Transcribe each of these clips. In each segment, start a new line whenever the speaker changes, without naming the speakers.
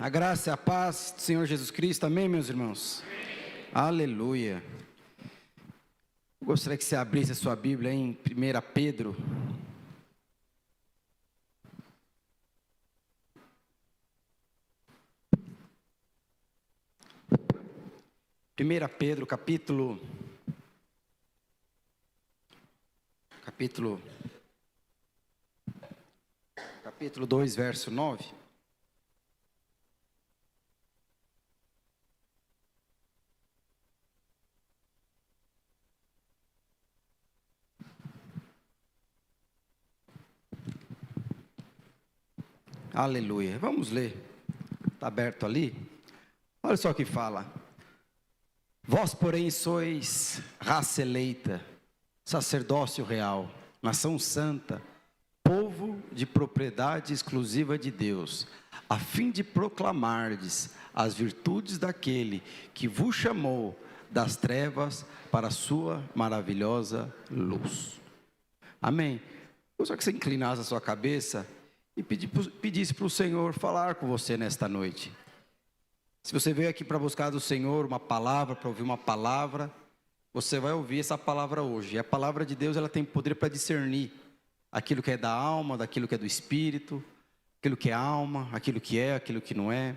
A graça e a paz do Senhor Jesus Cristo, amém, meus irmãos? Amém. Aleluia. Eu gostaria que você abrisse a sua Bíblia em 1 Pedro. 1 Pedro, capítulo 2, verso 9. Aleluia. Vamos ler. Está aberto ali. Olha só o que fala. Vós, porém, sois raça eleita, sacerdócio real, nação santa, povo de propriedade exclusiva de Deus, a fim de proclamardes as virtudes daquele que vos chamou das trevas para a sua maravilhosa luz. Amém. Eu só que você inclinasse a sua cabeça e pedisse para o Senhor falar com você nesta noite. Se você veio aqui para buscar do Senhor uma palavra, para ouvir uma palavra, você vai ouvir essa palavra hoje. E a palavra de Deus, ela tem poder para discernir aquilo que é da alma, daquilo que é do espírito, aquilo que é alma, aquilo que não é.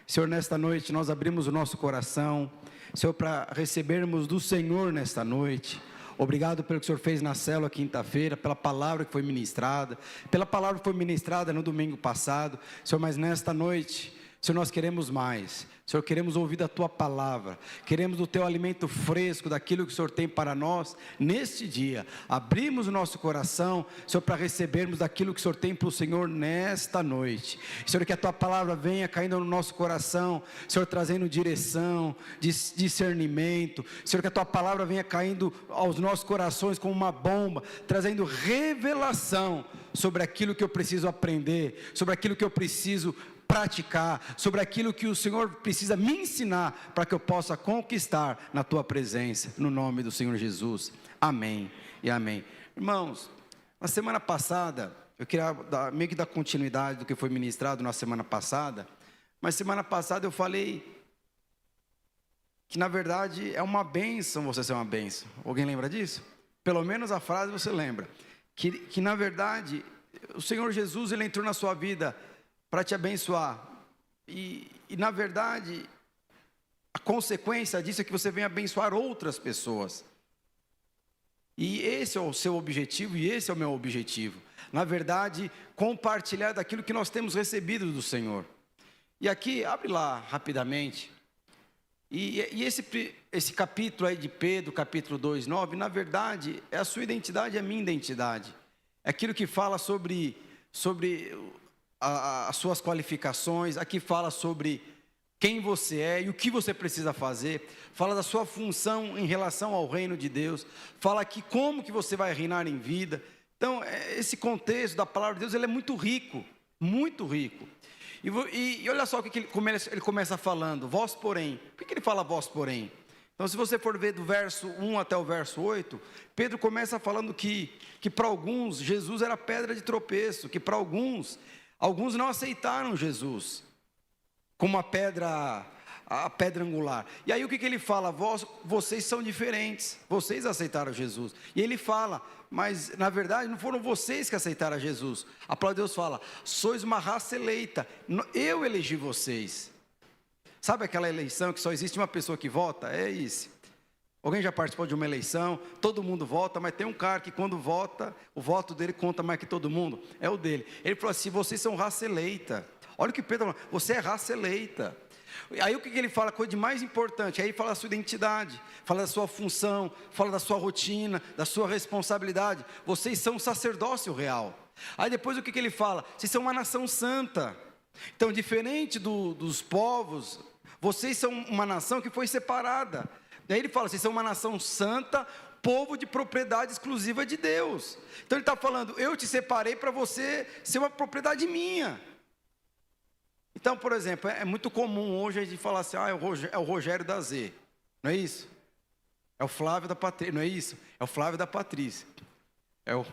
Senhor, nesta noite nós abrimos o nosso coração, Senhor, para recebermos do Senhor nesta noite. Obrigado pelo que o Senhor fez na célula quinta-feira, pela palavra que foi ministrada, pela palavra que foi ministrada no domingo passado. Senhor, mas nesta noite, Senhor, nós queremos mais. Senhor, queremos ouvir da Tua palavra, queremos do Teu alimento fresco, daquilo que o Senhor tem para nós, neste dia. Abrimos o nosso coração, Senhor, para recebermos daquilo que o Senhor tem para o Senhor nesta noite. Senhor, que a Tua palavra venha caindo no nosso coração, Senhor, trazendo direção, discernimento. Senhor, que a Tua palavra venha caindo aos nossos corações como uma bomba, trazendo revelação sobre aquilo que eu preciso aprender, sobre aquilo que eu preciso praticar, sobre aquilo que o Senhor precisa me ensinar, para que eu possa conquistar na Tua presença, no nome do Senhor Jesus, amém e amém. Irmãos, na semana passada, eu queria meio que dar continuidade do que foi ministrado na semana passada, mas semana passada eu falei que na verdade é uma bênção você ser uma bênção. Alguém lembra disso? Pelo menos a frase você lembra, que na verdade o Senhor Jesus, Ele entrou na sua vida para te abençoar, e na verdade, a consequência disso é que você vem abençoar outras pessoas, e esse é o seu objetivo, e esse é o meu objetivo, na verdade, compartilhar daquilo que nós temos recebido do Senhor. E aqui, abre lá rapidamente, e esse capítulo aí de Pedro, capítulo 2, 9, na verdade, é a sua identidade, é a minha identidade, é aquilo que fala sobre as suas qualificações. Aqui fala sobre quem você é e o que você precisa fazer, fala da sua função em relação ao reino de Deus, fala aqui como que você vai reinar em vida. Então, esse contexto da palavra de Deus, ele é muito rico, e olha só o que ele começa falando, vós porém. Por que ele fala vós porém? Então, se você for ver do verso 1 até o verso 8, Pedro começa falando que para alguns Jesus era pedra de tropeço, que para alguns não aceitaram Jesus como a pedra angular. E aí o que ele fala? Vocês são diferentes, vocês aceitaram Jesus. E ele fala, mas na verdade não foram vocês que aceitaram Jesus. A palavra de Deus fala, sois uma raça eleita, eu elegi vocês. Sabe aquela eleição que só existe uma pessoa que vota? É isso. Alguém já participou de uma eleição, todo mundo vota, mas tem um cara que quando vota, o voto dele conta mais que todo mundo, é o dele. Ele falou assim, vocês são raça eleita. Olha o que Pedro falou, você é raça eleita. Aí o que ele fala, coisa de mais importante, aí fala da sua identidade, fala da sua função, fala da sua rotina, da sua responsabilidade. Vocês são um sacerdócio real. Aí depois o que ele fala, vocês são uma nação santa. Então, diferente dos povos, vocês são uma nação que foi separada. Daí ele fala, vocês são uma nação santa, povo de propriedade exclusiva de Deus. Então ele está falando, eu te separei para você ser uma propriedade minha. Então, por exemplo, é muito comum hoje a gente falar assim, é o Rogério da Z, não é isso? É o Flávio da Patrícia, não é isso? É o Flávio da Patrícia, é o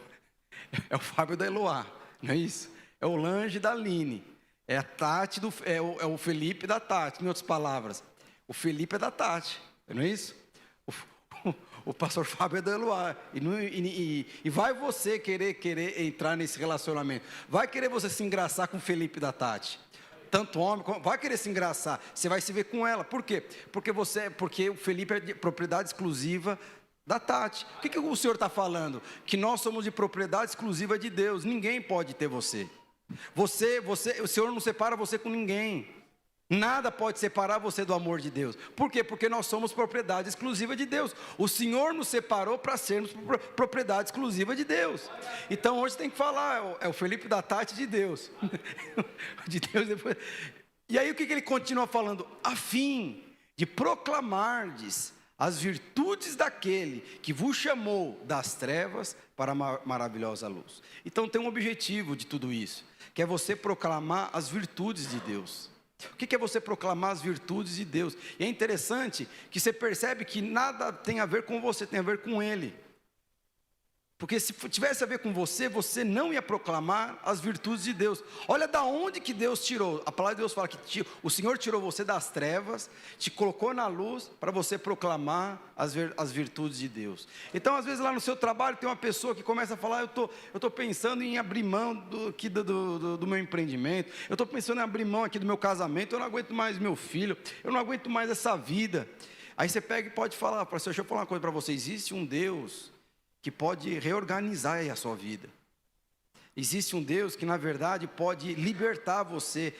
Fábio da Eloá, não é isso? É o Lange da Aline. É a Tati, é o Felipe da Tati, em outras palavras. O Felipe é da Tati, não é isso? O pastor Fábio é da Eloá. E vai você querer entrar nesse relacionamento. Vai querer você se engraçar com o Felipe da Tati. Tanto homem, vai querer se engraçar. Você vai se ver com ela. Por quê? Porque o Felipe é de propriedade exclusiva da Tati. O que o Senhor está falando? Que nós somos de propriedade exclusiva de Deus. Ninguém pode ter você. O Senhor não separa você com ninguém. Nada pode separar você do amor de Deus. Por quê? Porque nós somos propriedade exclusiva de Deus. O Senhor nos separou para sermos propriedade exclusiva de Deus. Então hoje tem que falar, é o Felipe da Tati de Deus. De Deus depois. E aí o que ele continua falando? A fim de proclamardes as virtudes daquele que vos chamou das trevas para a maravilhosa luz. Então tem um objetivo de tudo isso, que é você proclamar as virtudes de Deus. O que é você proclamar as virtudes de Deus? E é interessante que você percebe que nada tem a ver com você, tem a ver com Ele. Porque se tivesse a ver com você, você não ia proclamar as virtudes de Deus. Olha da onde que Deus tirou. A palavra de Deus fala que o Senhor tirou você das trevas, te colocou na luz para você proclamar as virtudes de Deus. Então, às vezes lá no seu trabalho tem uma pessoa que começa a falar, eu tô pensando em abrir mão do meu empreendimento, eu estou pensando em abrir mão aqui do meu casamento, eu não aguento mais meu filho, eu não aguento mais essa vida. Aí você pega e pode falar, deixa eu falar uma coisa para você, existe um Deus que pode reorganizar a sua vida. Existe um Deus que, na verdade, pode libertar você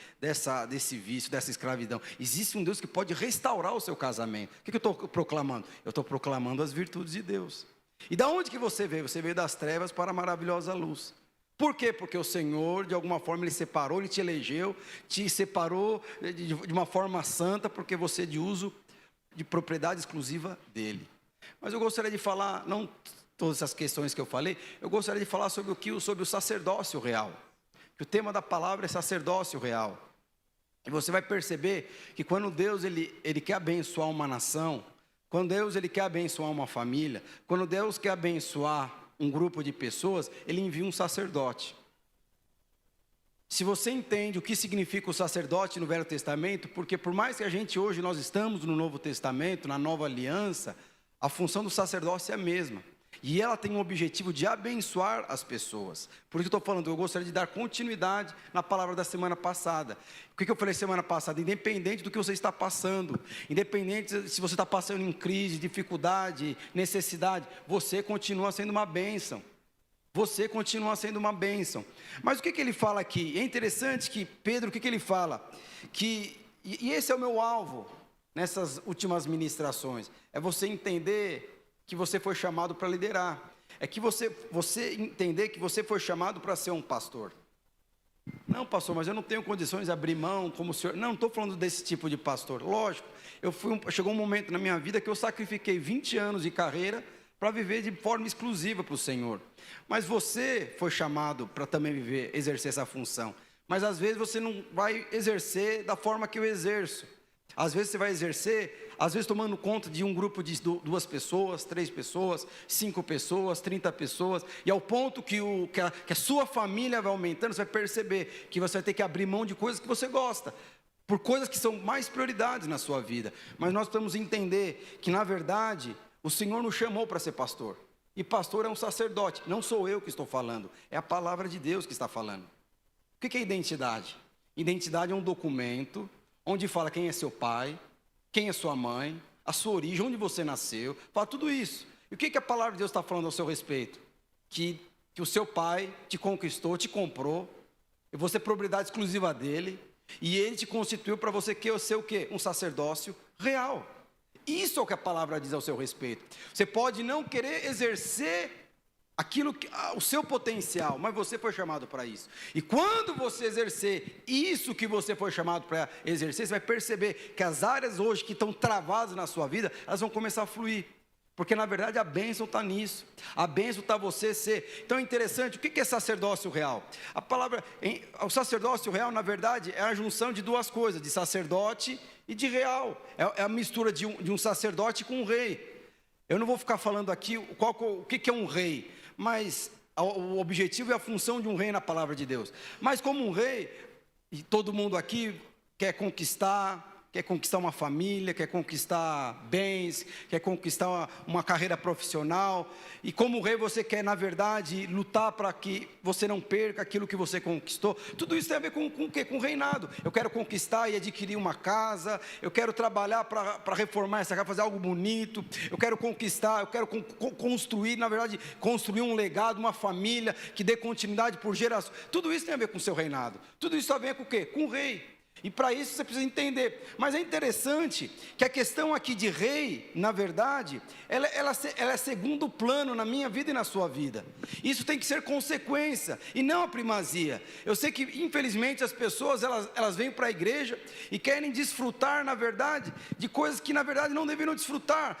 desse vício, dessa escravidão. Existe um Deus que pode restaurar o seu casamento. O que eu estou proclamando? Eu estou proclamando as virtudes de Deus. E da onde que você veio? Você veio das trevas para a maravilhosa luz. Por quê? Porque o Senhor, de alguma forma, Ele separou, Ele te elegeu, te separou de uma forma santa, porque você é de uso de propriedade exclusiva dEle. Mas eu gostaria de falar, não todas essas questões que eu falei, eu gostaria de falar sobre o sacerdócio real. Que o tema da palavra é sacerdócio real. E você vai perceber que quando Deus ele quer abençoar uma nação, quando Deus ele quer abençoar uma família, quando Deus quer abençoar um grupo de pessoas, Ele envia um sacerdote. Se você entende o que significa o sacerdote no Velho Testamento, porque por mais que a gente hoje nós estamos no Novo Testamento, na Nova Aliança, a função do sacerdócio é a mesma. E ela tem o objetivo de abençoar as pessoas. Por isso que eu estou falando, eu gostaria de dar continuidade na palavra da semana passada. O que eu falei semana passada? Independente do que você está passando, independente se você está passando em crise, dificuldade, necessidade, você continua sendo uma bênção. Você continua sendo uma bênção. Mas o que ele fala aqui? É interessante que Pedro, o que ele fala? E esse é o meu alvo nessas últimas ministrações. É você entender que você foi chamado para liderar. É que você entender que você foi chamado para ser um pastor. Não, pastor, mas eu não tenho condições de abrir mão como o senhor. Não estou falando desse tipo de pastor. Lógico, chegou um momento na minha vida que eu sacrifiquei 20 anos de carreira para viver de forma exclusiva para o Senhor. Mas você foi chamado para também exercer essa função. Mas às vezes você não vai exercer da forma que eu exerço. Às vezes você vai exercer, às vezes tomando conta de um grupo de 2 pessoas, 3 pessoas, 5 pessoas, 30 pessoas, e ao ponto que a sua família vai aumentando, você vai perceber que você vai ter que abrir mão de coisas que você gosta, por coisas que são mais prioridades na sua vida. Mas nós precisamos entender que, na verdade, o Senhor nos chamou para ser pastor, e pastor é um sacerdote, não sou eu que estou falando, é a palavra de Deus que está falando. O que é identidade? Identidade é um documento onde fala quem é seu pai, quem é sua mãe, a sua origem, onde você nasceu, fala tudo isso. E o que a palavra de Deus está falando ao seu respeito? Que o seu pai te conquistou, te comprou, e você é propriedade exclusiva dele, e ele te constituiu para você ser o quê? Um sacerdócio real. Isso é o que a palavra diz ao seu respeito. Você pode não querer exercer o seu potencial, mas você foi chamado para isso. E quando você exercer isso que você foi chamado para exercer, você vai perceber que as áreas hoje que estão travadas na sua vida, elas vão começar a fluir. Porque na verdade a bênção está nisso. A bênção está você ser. Então é interessante, o que é sacerdócio real? O sacerdócio real, na verdade, é a junção de 2 coisas, de sacerdote e de real. É a mistura de um sacerdote com um rei. Eu não vou ficar falando aqui o que é um rei, mas o objetivo e a função de um rei na palavra de Deus. Mas como um rei, E todo mundo aqui quer conquistar uma família, quer conquistar bens, quer conquistar uma carreira profissional. E como rei você quer, na verdade, lutar para que você não perca aquilo que você conquistou. Tudo isso tem a ver com o quê? Com o reinado. Eu quero conquistar e adquirir uma casa, eu quero trabalhar para reformar essa casa, fazer algo bonito, eu quero conquistar, eu quero construir, na verdade, construir um legado, uma família que dê continuidade por gerações. Tudo isso tem a ver com o seu reinado. Tudo isso tem a ver com o quê? Com o rei. E para isso você precisa entender. Mas é interessante que a questão aqui de rei, na verdade, ela é segundo plano na minha vida e na sua vida. Isso tem que ser consequência e não a primazia. Eu sei que, infelizmente, as pessoas elas vêm para a igreja e querem desfrutar, na verdade, de coisas que, na verdade, não deveriam desfrutar.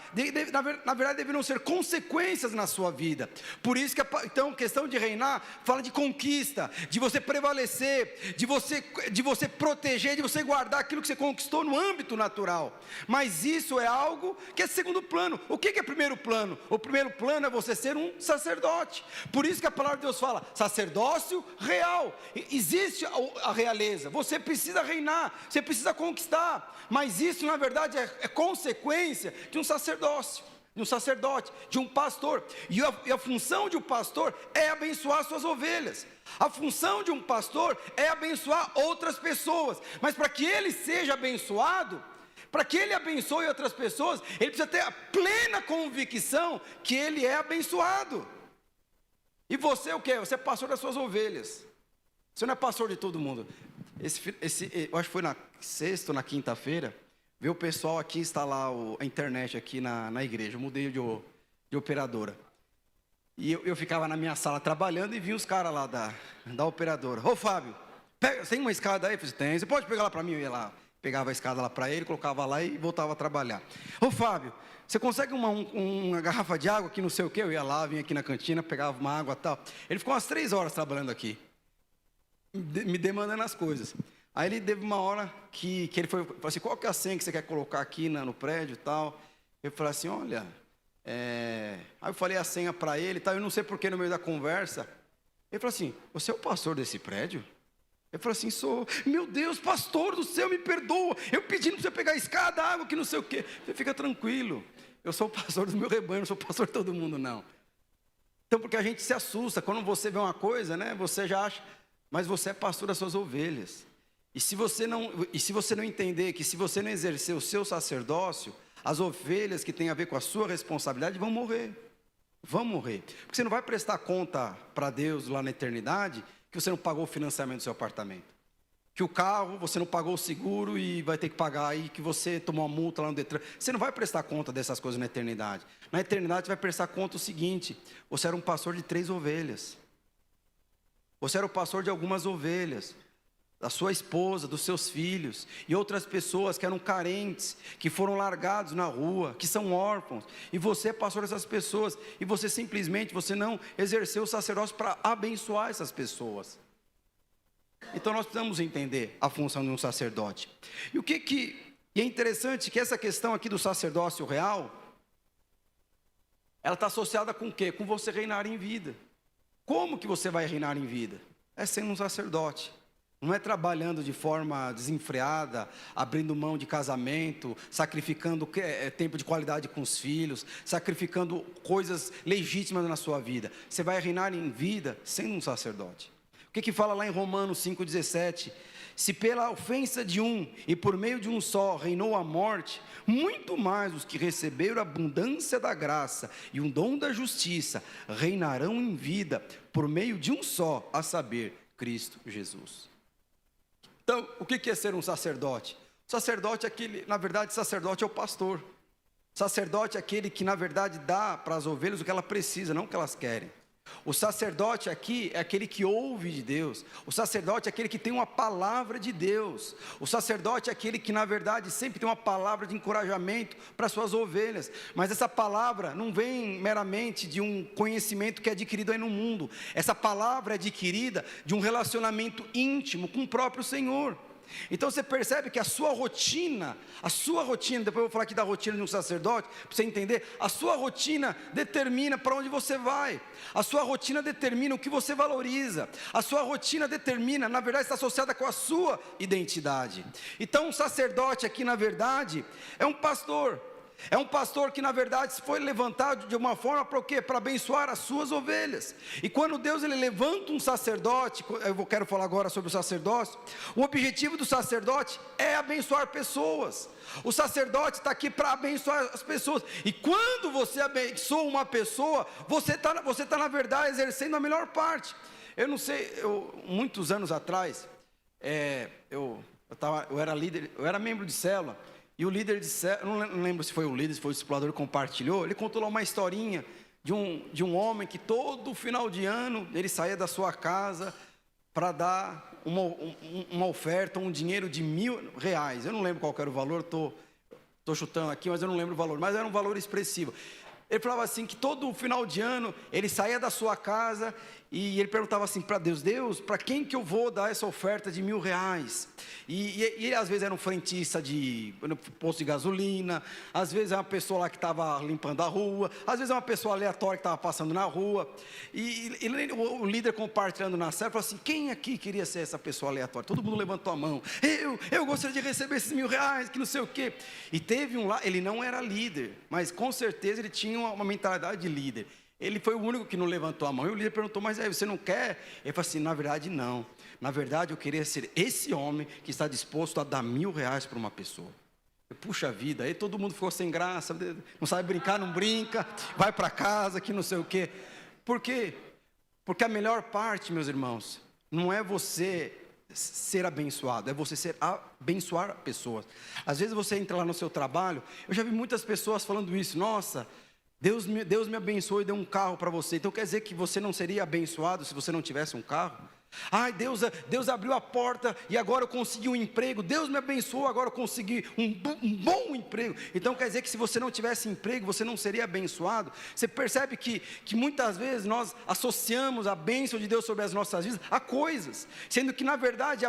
Na verdade, deveriam ser consequências na sua vida. Por isso que, então, a questão de reinar fala de conquista, de você prevalecer, de você proteger, de você guardar aquilo que você conquistou no âmbito natural. Mas isso é algo que é segundo plano. O que é primeiro plano? O primeiro plano é você ser um sacerdote. Por isso que a palavra de Deus fala, sacerdócio real. Existe a realeza, você precisa reinar, você precisa conquistar. Mas isso na verdade é consequência de um sacerdócio, de um sacerdote, de um pastor. E a função de um pastor é abençoar suas ovelhas. A função de um pastor é abençoar outras pessoas. Mas para que ele seja abençoado, para que ele abençoe outras pessoas, ele precisa ter a plena convicção que ele é abençoado. E você o quê? Você é pastor das suas ovelhas. Você não é pastor de todo mundo. Eu acho que foi na sexta ou na quinta-feira, veio o pessoal aqui instalar a internet aqui na igreja. Eu mudei de operadora. E eu ficava na minha sala trabalhando e vi os caras lá da operadora. Ô Fábio, tem uma escada aí? Eu falei, tem, você pode pegar lá para mim? Eu ia lá, pegava a escada lá para ele, colocava lá e voltava a trabalhar. Ô Fábio, você consegue uma garrafa de água aqui não sei o quê? Eu ia lá, vinha aqui na cantina, pegava uma água e tal. Ele ficou umas 3 horas trabalhando aqui, me demandando as coisas. Aí ele teve uma hora que ele falou assim, qual que é a senha que você quer colocar aqui no prédio e tal? Eu falei assim, olha... Aí eu falei a senha para ele, tá? Eu não sei porque no meio da conversa, ele falou assim, você é o pastor desse prédio? Eu falei assim, sou. Meu Deus, pastor do céu, me perdoa, eu pedindo para você pegar a escada, água, que não sei o quê. Você fica tranquilo, eu sou o pastor do meu rebanho, não sou o pastor de todo mundo, não. Então, porque a gente se assusta, quando você vê uma coisa, né, você já acha, mas você é pastor das suas ovelhas. E se você não entender que se você não exercer o seu sacerdócio, as ovelhas que têm a ver com a sua responsabilidade vão morrer. Vão morrer. Porque você não vai prestar conta para Deus lá na eternidade que você não pagou o financiamento do seu apartamento. Que o carro, você não pagou o seguro e vai ter que pagar aí, que você tomou uma multa lá no Detran. Você não vai prestar conta dessas coisas na eternidade. Na eternidade você vai prestar conta o seguinte, você era um pastor de 3 ovelhas. Você era o pastor de algumas ovelhas. Da sua esposa, dos seus filhos, e outras pessoas que eram carentes, que foram largados na rua, que são órfãos, e você é pastor dessas pessoas, e você simplesmente, você não exerceu o sacerdócio para abençoar essas pessoas. Então nós precisamos entender a função de um sacerdote. E é interessante que essa questão aqui do sacerdócio real, ela está associada com o quê? Com você reinar em vida. Como que você vai reinar em vida? É sendo um sacerdote. Não é trabalhando de forma desenfreada, abrindo mão de casamento, sacrificando tempo de qualidade com os filhos, sacrificando coisas legítimas na sua vida. Você vai reinar em vida sendo um sacerdote. O que fala lá em Romanos 5,17? Se pela ofensa de um e por meio de um só reinou a morte, muito mais os que receberam a abundância da graça e um dom da justiça reinarão em vida por meio de um só, a saber, Cristo Jesus. Então, o que é ser um sacerdote? O sacerdote é aquele, na verdade, sacerdote é o pastor. Sacerdote é aquele que, na verdade, dá para as ovelhas o que ela precisa, não o que elas querem. O sacerdote aqui é aquele que ouve de Deus. O sacerdote é aquele que tem uma palavra de Deus. O sacerdote é aquele que, na verdade, sempre tem uma palavra de encorajamento para as suas ovelhas. Mas essa palavra não vem meramente de um conhecimento que é adquirido aí no mundo. Essa palavra é adquirida de um relacionamento íntimo com o próprio Senhor. Então você percebe que a sua rotina, depois eu vou falar aqui da rotina de um sacerdote, para você entender, a sua rotina determina para onde você vai, a sua rotina determina o que você valoriza, a sua rotina determina, na verdade está associada com a sua identidade. Então um sacerdote aqui na verdade é um pastor que na verdade foi levantado de uma forma para o quê? Para abençoar as suas ovelhas. E quando Deus ele levanta um sacerdote, eu quero falar agora sobre o sacerdócio, o objetivo do sacerdote é abençoar pessoas. O sacerdote está aqui para abençoar as pessoas. E quando você abençoa uma pessoa, você está na verdade exercendo a melhor parte. Eu não sei, muitos anos atrás, eu era líder, eu era membro de célula. E o líder de célula, não lembro se foi o líder, se foi o discipulador que compartilhou, ele contou lá uma historinha de um homem que todo final de ano, ele saía da sua casa para dar uma oferta, um dinheiro de R$1.000. Eu não lembro qual era o valor, estou chutando aqui, mas eu não lembro o valor, mas era um valor expressivo. Ele falava assim, que todo final de ano, ele saía da sua casa e ele perguntava assim para Deus, para quem que eu vou dar essa oferta de R$1.000? E ele às vezes era um frentista de posto de gasolina, às vezes é uma pessoa lá que estava limpando a rua, às vezes é uma pessoa aleatória que estava passando na rua, e o líder compartilhando na célula, falou assim, quem aqui queria ser essa pessoa aleatória? Todo mundo levantou a mão, eu gostaria de receber esses R$1.000, que não sei o quê. E teve um lá, ele não era líder, mas com certeza ele tinha uma mentalidade de líder. Ele foi o único que não levantou a mão. E o líder perguntou, mas você não quer? Ele falou assim, na verdade não. Na verdade eu queria ser esse homem que está disposto a dar R$1.000 para uma pessoa. Puxa vida, aí todo mundo ficou sem graça, não sabe brincar, não brinca, vai para casa, que não sei o quê. Por quê? Porque a melhor parte, meus irmãos, não é você ser abençoado, é você abençoar pessoas. Às vezes você entra lá no seu trabalho, eu já vi muitas pessoas falando isso, nossa, Deus me abençoou e deu um carro para você. Então quer dizer que você não seria abençoado se você não tivesse um carro? Ai, Deus abriu a porta e agora eu consegui um emprego. Deus me abençoou, agora eu consegui um bom emprego. Então quer dizer que se você não tivesse emprego, você não seria abençoado? Você percebe que muitas vezes nós associamos a bênção de Deus sobre as nossas vidas a coisas, sendo que na verdade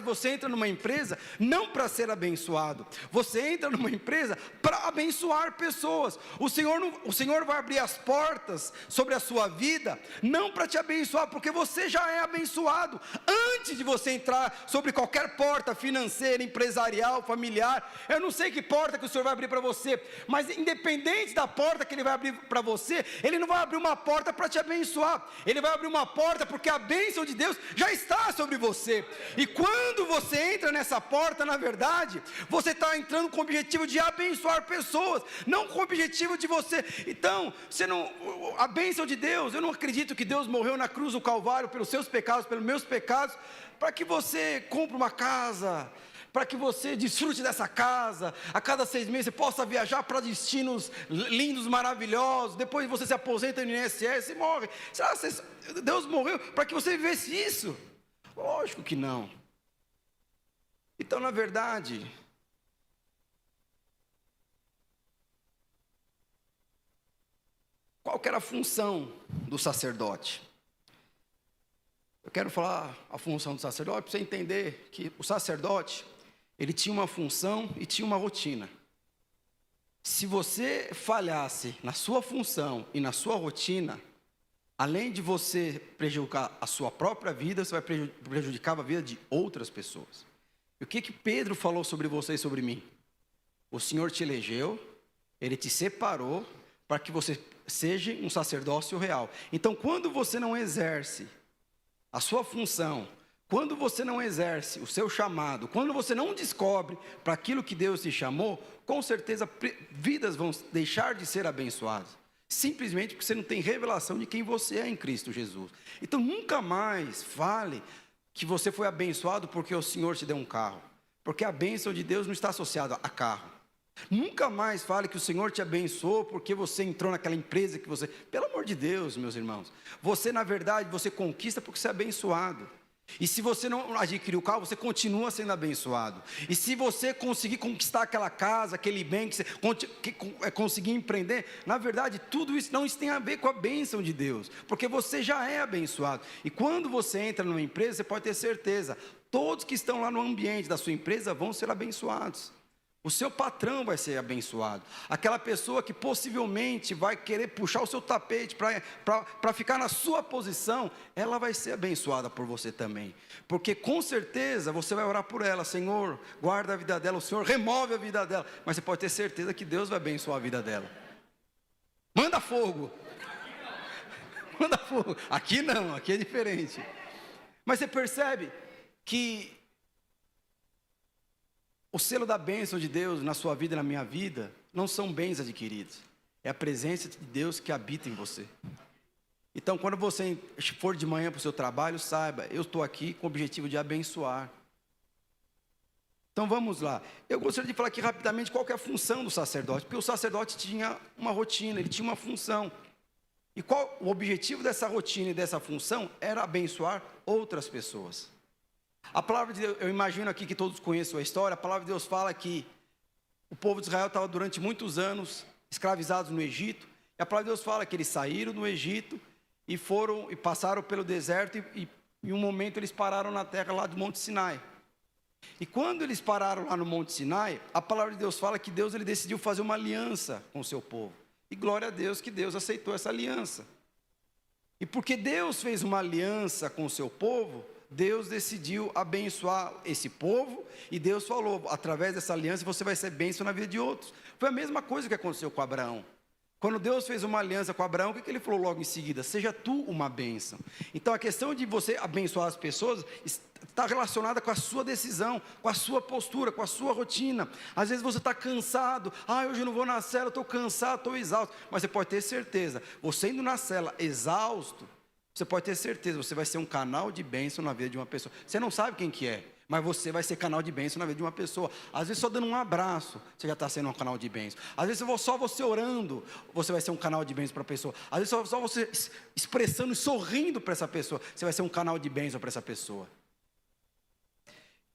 você entra numa empresa não para ser abençoado, você entra numa empresa para abençoar pessoas. O Senhor vai abrir as portas sobre a sua vida, não para te abençoar, porque você já é abençoado, antes de você entrar sobre qualquer porta financeira, empresarial, familiar. Eu não sei que porta que o Senhor vai abrir para você, mas independente da porta que Ele vai abrir para você, Ele não vai abrir uma porta para te abençoar, Ele vai abrir uma porta porque a bênção de Deus já está sobre você. E quando você entra nessa porta, na verdade, você está entrando com o objetivo de abençoar pessoas, não com o objetivo de você. Então, a bênção de Deus, eu não acredito que Deus morreu na cruz do Calvário pelos seus pecados, pelos meus pecados, para que você compre uma casa, para que você desfrute dessa casa, a cada 6 meses você possa viajar para destinos lindos, maravilhosos, depois você se aposenta no INSS e morre. Será que Deus morreu para que você vivesse isso? Lógico que não. Então, na verdade, qual que era a função do sacerdote? Eu quero falar a função do sacerdote para você entender que o sacerdote, ele tinha uma função e tinha uma rotina. Se você falhasse na sua função e na sua rotina, além de você prejudicar a sua própria vida, você vai prejudicar a vida de outras pessoas. E o que Pedro falou sobre você e sobre mim? O Senhor te elegeu, Ele te separou para que você seja um sacerdócio real. Então, quando você não exerce a sua função, quando você não exerce o seu chamado, quando você não descobre para aquilo que Deus te chamou, com certeza vidas vão deixar de ser abençoadas, simplesmente porque você não tem revelação de quem você é em Cristo Jesus. Então nunca mais fale que você foi abençoado porque o Senhor te deu um carro, porque a bênção de Deus não está associada a carro. Nunca mais fale que o Senhor te abençoou porque você entrou naquela empresa que você... Pelo amor de Deus, meus irmãos, você na verdade, você conquista porque você é abençoado. E se você não adquirir o carro, você continua sendo abençoado. E se você conseguir conquistar aquela casa, aquele bem, que você conseguir empreender, na verdade, tudo isso tem a ver com a bênção de Deus, porque você já é abençoado. E quando você entra numa empresa, você pode ter certeza, todos que estão lá no ambiente da sua empresa vão ser abençoados. O seu patrão vai ser abençoado. Aquela pessoa que possivelmente vai querer puxar o seu tapete para ficar na sua posição, ela vai ser abençoada por você também. Porque com certeza você vai orar por ela: Senhor, guarda a vida dela, o Senhor remove a vida dela. Mas você pode ter certeza que Deus vai abençoar a vida dela. Manda fogo. Manda fogo. Aqui não, aqui é diferente. Mas você percebe que o selo da bênção de Deus na sua vida e na minha vida não são bens adquiridos, é a presença de Deus que habita em você. Então, quando você for de manhã para o seu trabalho, saiba, eu estou aqui com o objetivo de abençoar. Então vamos lá. Eu gostaria de falar aqui rapidamente qual que é a função do sacerdote, porque o sacerdote tinha uma rotina, ele tinha uma função. E qual o objetivo dessa rotina e dessa função? Era abençoar outras pessoas. A palavra de Deus, eu imagino aqui que todos conheçam a história, a palavra de Deus fala que o povo de Israel estava durante muitos anos escravizados no Egito, e a palavra de Deus fala que eles saíram do Egito e foram e passaram pelo deserto, e em um momento eles pararam na terra lá do Monte Sinai. E quando eles pararam lá no Monte Sinai, a palavra de Deus fala que Deus ele decidiu fazer uma aliança com o seu povo. E glória a Deus que Deus aceitou essa aliança. E porque Deus fez uma aliança com o seu povo, Deus decidiu abençoar esse povo, e Deus falou: através dessa aliança você vai ser bênção na vida de outros. Foi a mesma coisa que aconteceu com Abraão. Quando Deus fez uma aliança com Abraão, o que ele falou logo em seguida? Seja tu uma bênção. Então a questão de você abençoar as pessoas está relacionada com a sua decisão, com a sua postura, com a sua rotina. Às vezes você está cansado: hoje eu não vou na cela, estou cansado, estou exausto. Mas você pode ter certeza, você indo na cela exausto, você pode ter certeza, você vai ser um canal de bênção na vida de uma pessoa. Você não sabe quem que é, mas você vai ser canal de bênção na vida de uma pessoa. Às vezes só dando um abraço, você já está sendo um canal de bênção. Às vezes só você orando, você vai ser um canal de bênção para a pessoa. Às vezes só você expressando e sorrindo para essa pessoa, você vai ser um canal de bênção para essa pessoa.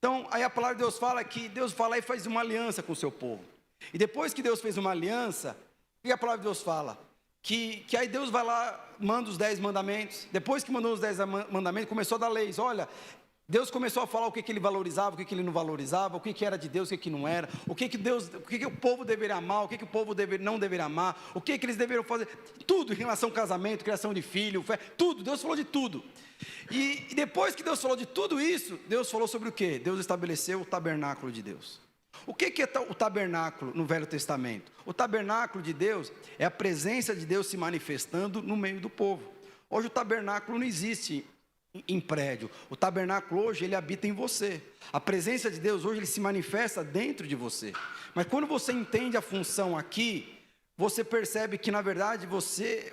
Então, aí a palavra de Deus fala que Deus fala e faz uma aliança com o seu povo. E depois que Deus fez uma aliança, o que a palavra de Deus fala? Que aí Deus vai lá, manda os 10 mandamentos. Depois que mandou os 10 mandamentos, começou a dar leis. Olha, Deus começou a falar o que ele valorizava, o que ele não valorizava, o que era de Deus, o que não era, o que o povo deveria amar, o que o povo não deveria amar, o que eles deveriam fazer, tudo em relação ao casamento, criação de filho, fé, tudo, Deus falou de tudo. E depois que Deus falou de tudo isso, Deus falou sobre o quê? Deus estabeleceu o tabernáculo de Deus. O que é o tabernáculo no Velho Testamento? O tabernáculo de Deus é a presença de Deus se manifestando no meio do povo. Hoje o tabernáculo não existe em prédio. O tabernáculo hoje, ele habita em você. A presença de Deus hoje, ele se manifesta dentro de você. Mas quando você entende a função aqui, você percebe que na verdade você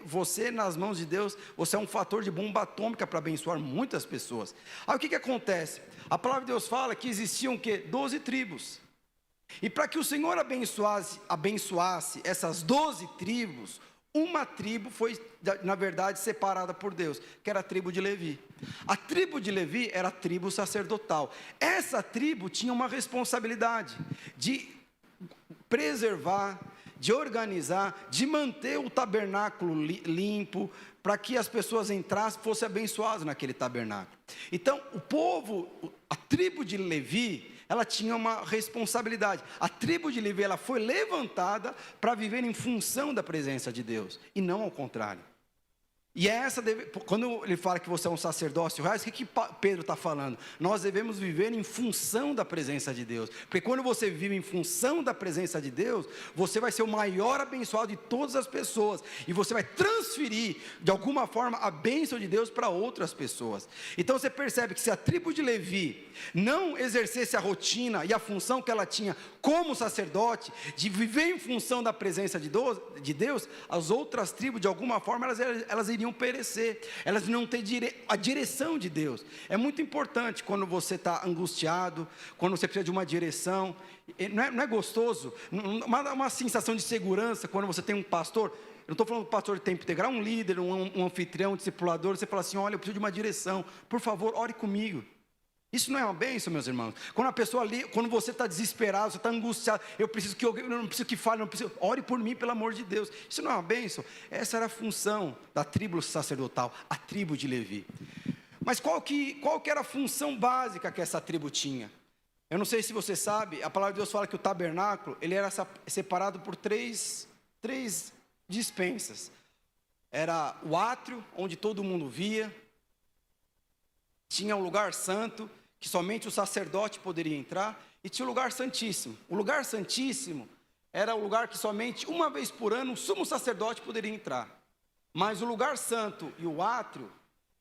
nas mãos de Deus, você é um fator de bomba atômica para abençoar muitas pessoas. Aí o que acontece? A palavra de Deus fala que existiam o quê? 12 tribos. E para que o Senhor abençoasse essas 12 tribos, uma tribo foi, na verdade, separada por Deus, que era a tribo de Levi. A tribo de Levi era a tribo sacerdotal. Essa tribo tinha uma responsabilidade de preservar, de organizar, de manter o tabernáculo limpo, para que as pessoas entrassem e fossem abençoadas naquele tabernáculo. Então, o povo, a tribo de Levi, ela tinha uma responsabilidade. A tribo de Levi, ela foi levantada para viver em função da presença de Deus, e não ao contrário. E quando ele fala que você é um sacerdócio real, o que Pedro está falando? Nós devemos viver em função da presença de Deus. Porque quando você vive em função da presença de Deus, você vai ser o maior abençoado de todas as pessoas. E você vai transferir, de alguma forma, a bênção de Deus para outras pessoas. Então você percebe que se a tribo de Levi não exercesse a rotina e a função que ela tinha como sacerdote, de viver em função da presença de Deus, as outras tribos, de alguma forma, elas iriam perecer, elas não têm a direção de Deus. É muito importante quando você está angustiado, quando você precisa de uma direção. Não é gostoso, uma sensação de segurança quando você tem um pastor. Eu não estou falando do pastor de tempo integral, um líder, um anfitrião, um discipulador. Você fala assim: olha, eu preciso de uma direção, por favor, ore comigo. Isso não é uma bênção, meus irmãos? Quando a pessoa ali, quando você está desesperado, você está angustiado, eu não preciso que fale, ore por mim, pelo amor de Deus. Isso não é uma bênção? Essa era a função da tribo sacerdotal, a tribo de Levi. Mas qual que era a função básica que essa tribo tinha? Eu não sei se você sabe, a palavra de Deus fala que o tabernáculo, ele era separado por três dispensas. Era o átrio, onde todo mundo via. Tinha o lugar santo, que somente o sacerdote poderia entrar. E tinha o lugar santíssimo. O lugar santíssimo era o lugar que somente uma vez por ano o sumo sacerdote poderia entrar. Mas o lugar santo e o átrio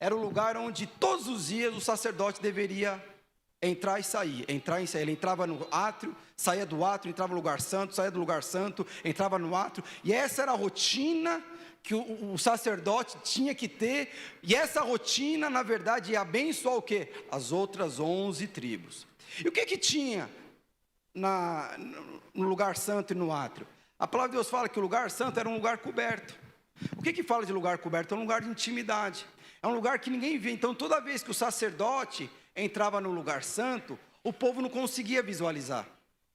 era o lugar onde todos os dias o sacerdote deveria entrar e sair. Ele entrava no átrio, saía do átrio, entrava no lugar santo, saía do lugar santo, entrava no átrio. E essa era a rotina que o sacerdote tinha que ter. E essa rotina, na verdade, ia abençoar o quê? As outras 11 tribos. E o que tinha no lugar santo e no átrio? A palavra de Deus fala que o lugar santo era um lugar coberto. O que fala de lugar coberto? É um lugar de intimidade. É um lugar que ninguém vê. Então, toda vez que o sacerdote entrava no lugar santo, o povo não conseguia visualizar.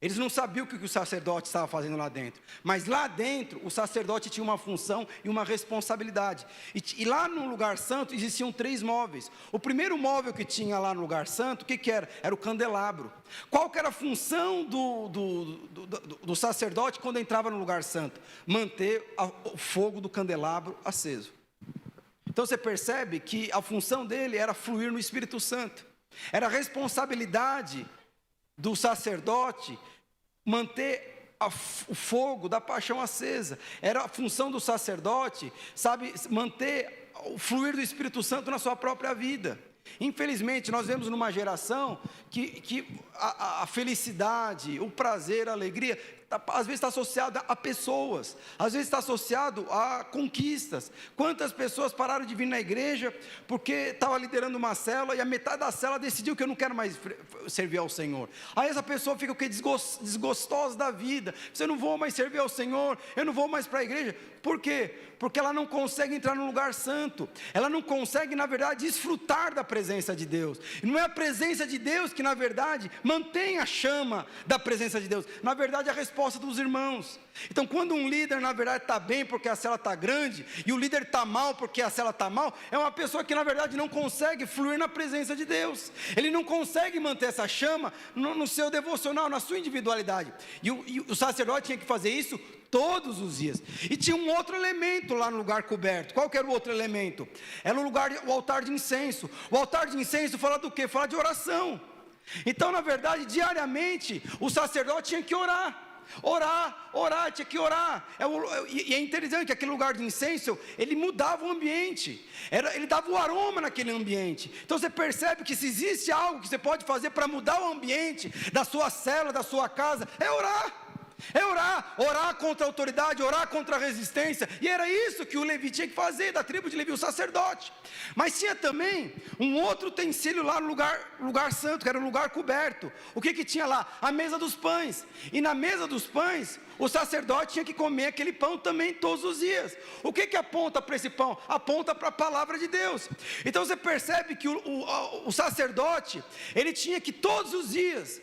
Eles não sabiam o que o sacerdote estava fazendo lá dentro. Mas lá dentro, o sacerdote tinha uma função e uma responsabilidade. E lá no lugar santo existiam 3 móveis. O primeiro móvel que tinha lá no lugar santo, o que era? Era o candelabro. Qual que era a função do sacerdote quando entrava no lugar santo? Manter o fogo do candelabro aceso. Então você percebe que a função dele era fluir no Espírito Santo. Era a responsabilidade do sacerdote manter o fogo da paixão acesa. Era a função do sacerdote, manter o fluir do Espírito Santo na sua própria vida. Infelizmente, nós vemos numa geração que a felicidade, o prazer, a alegria, às vezes está associado a pessoas, às vezes está associado a conquistas. Quantas pessoas pararam de vir na igreja porque estava liderando uma célula e a metade da célula decidiu que eu não quero mais servir ao Senhor. Aí essa pessoa fica desgostosa da vida. Eu não vou mais servir ao Senhor, eu não vou mais para a igreja. Por quê? Porque ela não consegue entrar no lugar santo. Ela não consegue, na verdade, desfrutar da presença de Deus. E não é a presença de Deus que, na verdade, mantém a chama da presença de Deus. Na verdade, a resposta dos irmãos. Então, quando um líder, na verdade, está bem porque a célula está grande, e o líder está mal porque a célula está mal, é uma pessoa que, na verdade, não consegue fluir na presença de Deus. Ele não consegue manter essa chama no seu devocional, na sua individualidade. E o sacerdote tinha que fazer isso todos os dias. E tinha um outro elemento lá no lugar coberto. Qual que era o outro elemento? Era o altar de incenso. O altar de incenso fala do quê? Fala de oração. Então, na verdade, diariamente, o sacerdote tinha que orar, tinha que orar. E é interessante que aquele lugar de incenso, ele mudava o ambiente, ele dava o aroma naquele ambiente. Então você percebe que se existe algo que você pode fazer para mudar o ambiente da sua célula, da sua casa, é orar. Orar contra a autoridade, orar contra a resistência. E era isso que o Levi tinha que fazer, da tribo de Levi, o sacerdote. Mas tinha também um outro utensílio lá no lugar santo, que era um lugar coberto. O que tinha lá? A mesa dos pães. E na mesa dos pães, o sacerdote tinha que comer aquele pão também todos os dias. O que aponta para esse pão? Aponta para a palavra de Deus. Então você percebe que o sacerdote, ele tinha que todos os dias,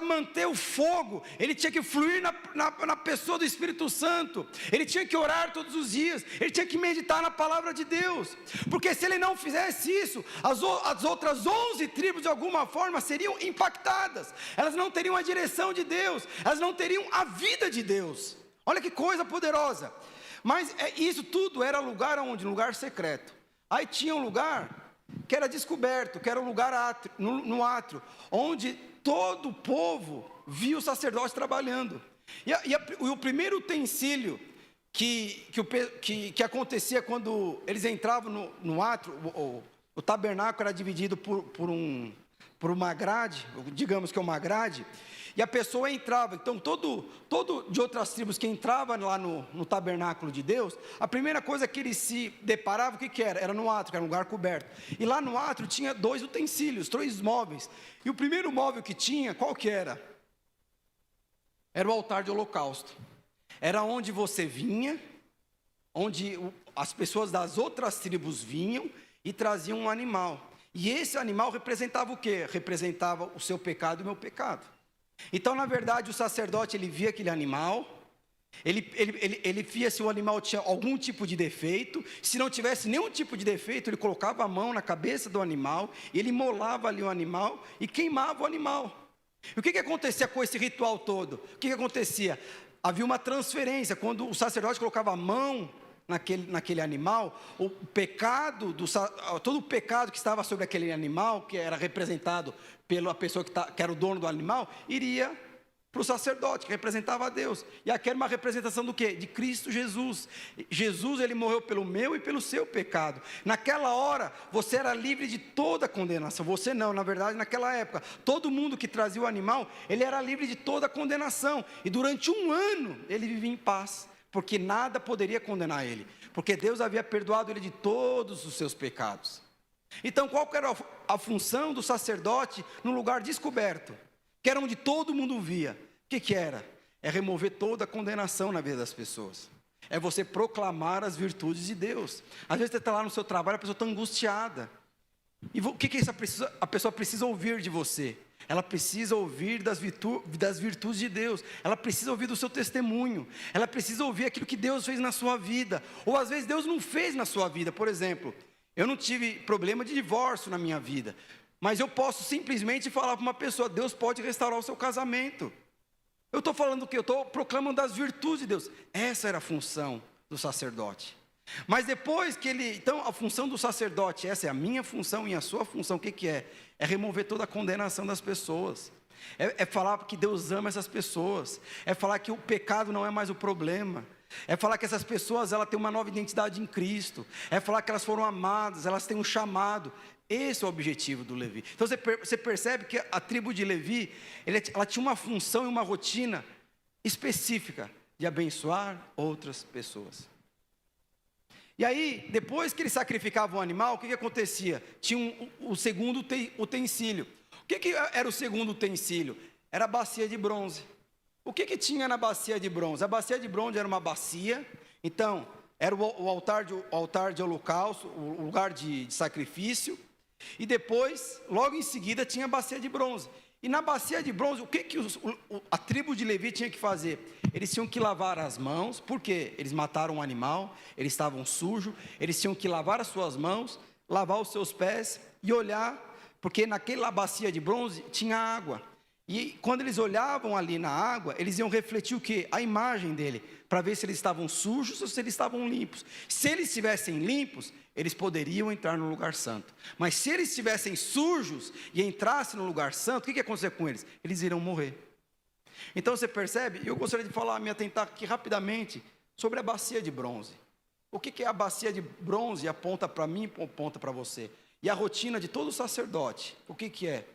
manter o fogo. Ele tinha que fluir na pessoa do Espírito Santo. Ele tinha que orar todos os dias. Ele tinha que meditar na palavra de Deus. Porque se ele não fizesse isso, as outras 11 tribos de alguma forma seriam impactadas. Elas não teriam a direção de Deus. Elas não teriam a vida de Deus. Olha que coisa poderosa. Mas isso tudo era lugar onde? Lugar secreto. Aí tinha um lugar que era descoberto, que era um lugar no átrio, onde todo o povo via o sacerdote trabalhando. E o primeiro utensílio que acontecia quando eles entravam no átrio, o tabernáculo era dividido por uma grade, digamos que é uma grade, e a pessoa entrava. Então todo de outras tribos que entrava lá no tabernáculo de Deus, a primeira coisa que eles se deparavam, o que era? Era no átrio, que era um lugar coberto. E lá no átrio tinha 2 utensílios, 3 móveis. E o primeiro móvel que tinha, qual que era? Era o altar de holocausto. Era onde você vinha, onde as pessoas das outras tribos vinham e traziam um animal. E esse animal representava o quê? Representava o seu pecado e o meu pecado. Então, na verdade, o sacerdote, ele via aquele animal, Ele via se o animal tinha algum tipo de defeito. Se não tivesse nenhum tipo de defeito, ele colocava a mão na cabeça do animal, ele imolava ali o animal e queimava o animal. E o que acontecia com esse ritual todo? O que acontecia? Havia uma transferência. Quando o sacerdote colocava a mão naquele animal, todo o pecado que estava sobre aquele animal, que era representado pela pessoa que era o dono do animal, iria para o sacerdote, que representava a Deus. E aqui era uma representação do quê? De Cristo Jesus. Jesus, ele morreu pelo meu e pelo seu pecado. Naquela hora, você era livre de toda condenação. Você não, na verdade, naquela época, todo mundo que trazia o animal, ele era livre de toda condenação. E durante 1 ano, ele vivia em paz, porque nada poderia condenar ele, porque Deus havia perdoado ele de todos os seus pecados. Então, qual que era a função do sacerdote no lugar descoberto, que era onde todo mundo via? O que era? É remover toda a condenação na vida das pessoas. É você proclamar as virtudes de Deus. Às vezes você está lá no seu trabalho, a pessoa está angustiada. E o que a pessoa precisa ouvir de você? Ela precisa ouvir das virtudes de Deus. Ela precisa ouvir do seu testemunho. Ela precisa ouvir aquilo que Deus fez na sua vida. Ou às vezes Deus não fez na sua vida. Por exemplo, eu não tive problema de divórcio na minha vida, mas eu posso simplesmente falar para uma pessoa: Deus pode restaurar o seu casamento. Eu estou falando o quê? Eu estou proclamando as virtudes de Deus. Essa era a função do sacerdote. Mas depois que então a função do sacerdote, essa é a minha função e a sua função, o que é? É remover toda a condenação das pessoas. É falar que Deus ama essas pessoas. É falar que o pecado não é mais o problema. É falar que essas pessoas, elas têm uma nova identidade em Cristo. É falar que elas foram amadas, elas têm um chamado. Esse é o objetivo do Levi. Então você percebe que a tribo de Levi, ela tinha uma função e uma rotina específica de abençoar outras pessoas. E aí, depois que eles sacrificavam o animal, o que acontecia? Tinha o segundo utensílio. O que era o segundo utensílio? Era a bacia de bronze. O que tinha na bacia de bronze? A bacia de bronze era uma bacia, então, era o altar de holocausto, o lugar de sacrifício. E depois, logo em seguida, tinha a bacia de bronze. E na bacia de bronze, o que a tribo de Levi tinha que fazer? Eles tinham que lavar as mãos, porque eles mataram um animal, eles estavam sujos, eles tinham que lavar as suas mãos, lavar os seus pés e olhar, porque naquela bacia de bronze tinha água. E quando eles olhavam ali na água, eles iam refletir o quê? A imagem dele, para ver se eles estavam sujos ou se eles estavam limpos. Se eles estivessem limpos, eles poderiam entrar no lugar santo. Mas se eles estivessem sujos e entrassem no lugar santo, o que ia acontecer com eles? Eles iriam morrer. Então você percebe, eu gostaria de me atentar aqui rapidamente sobre a bacia de bronze. O que é a bacia de bronze? Aponta para mim, aponta para você. E a rotina de todo sacerdote, o que é?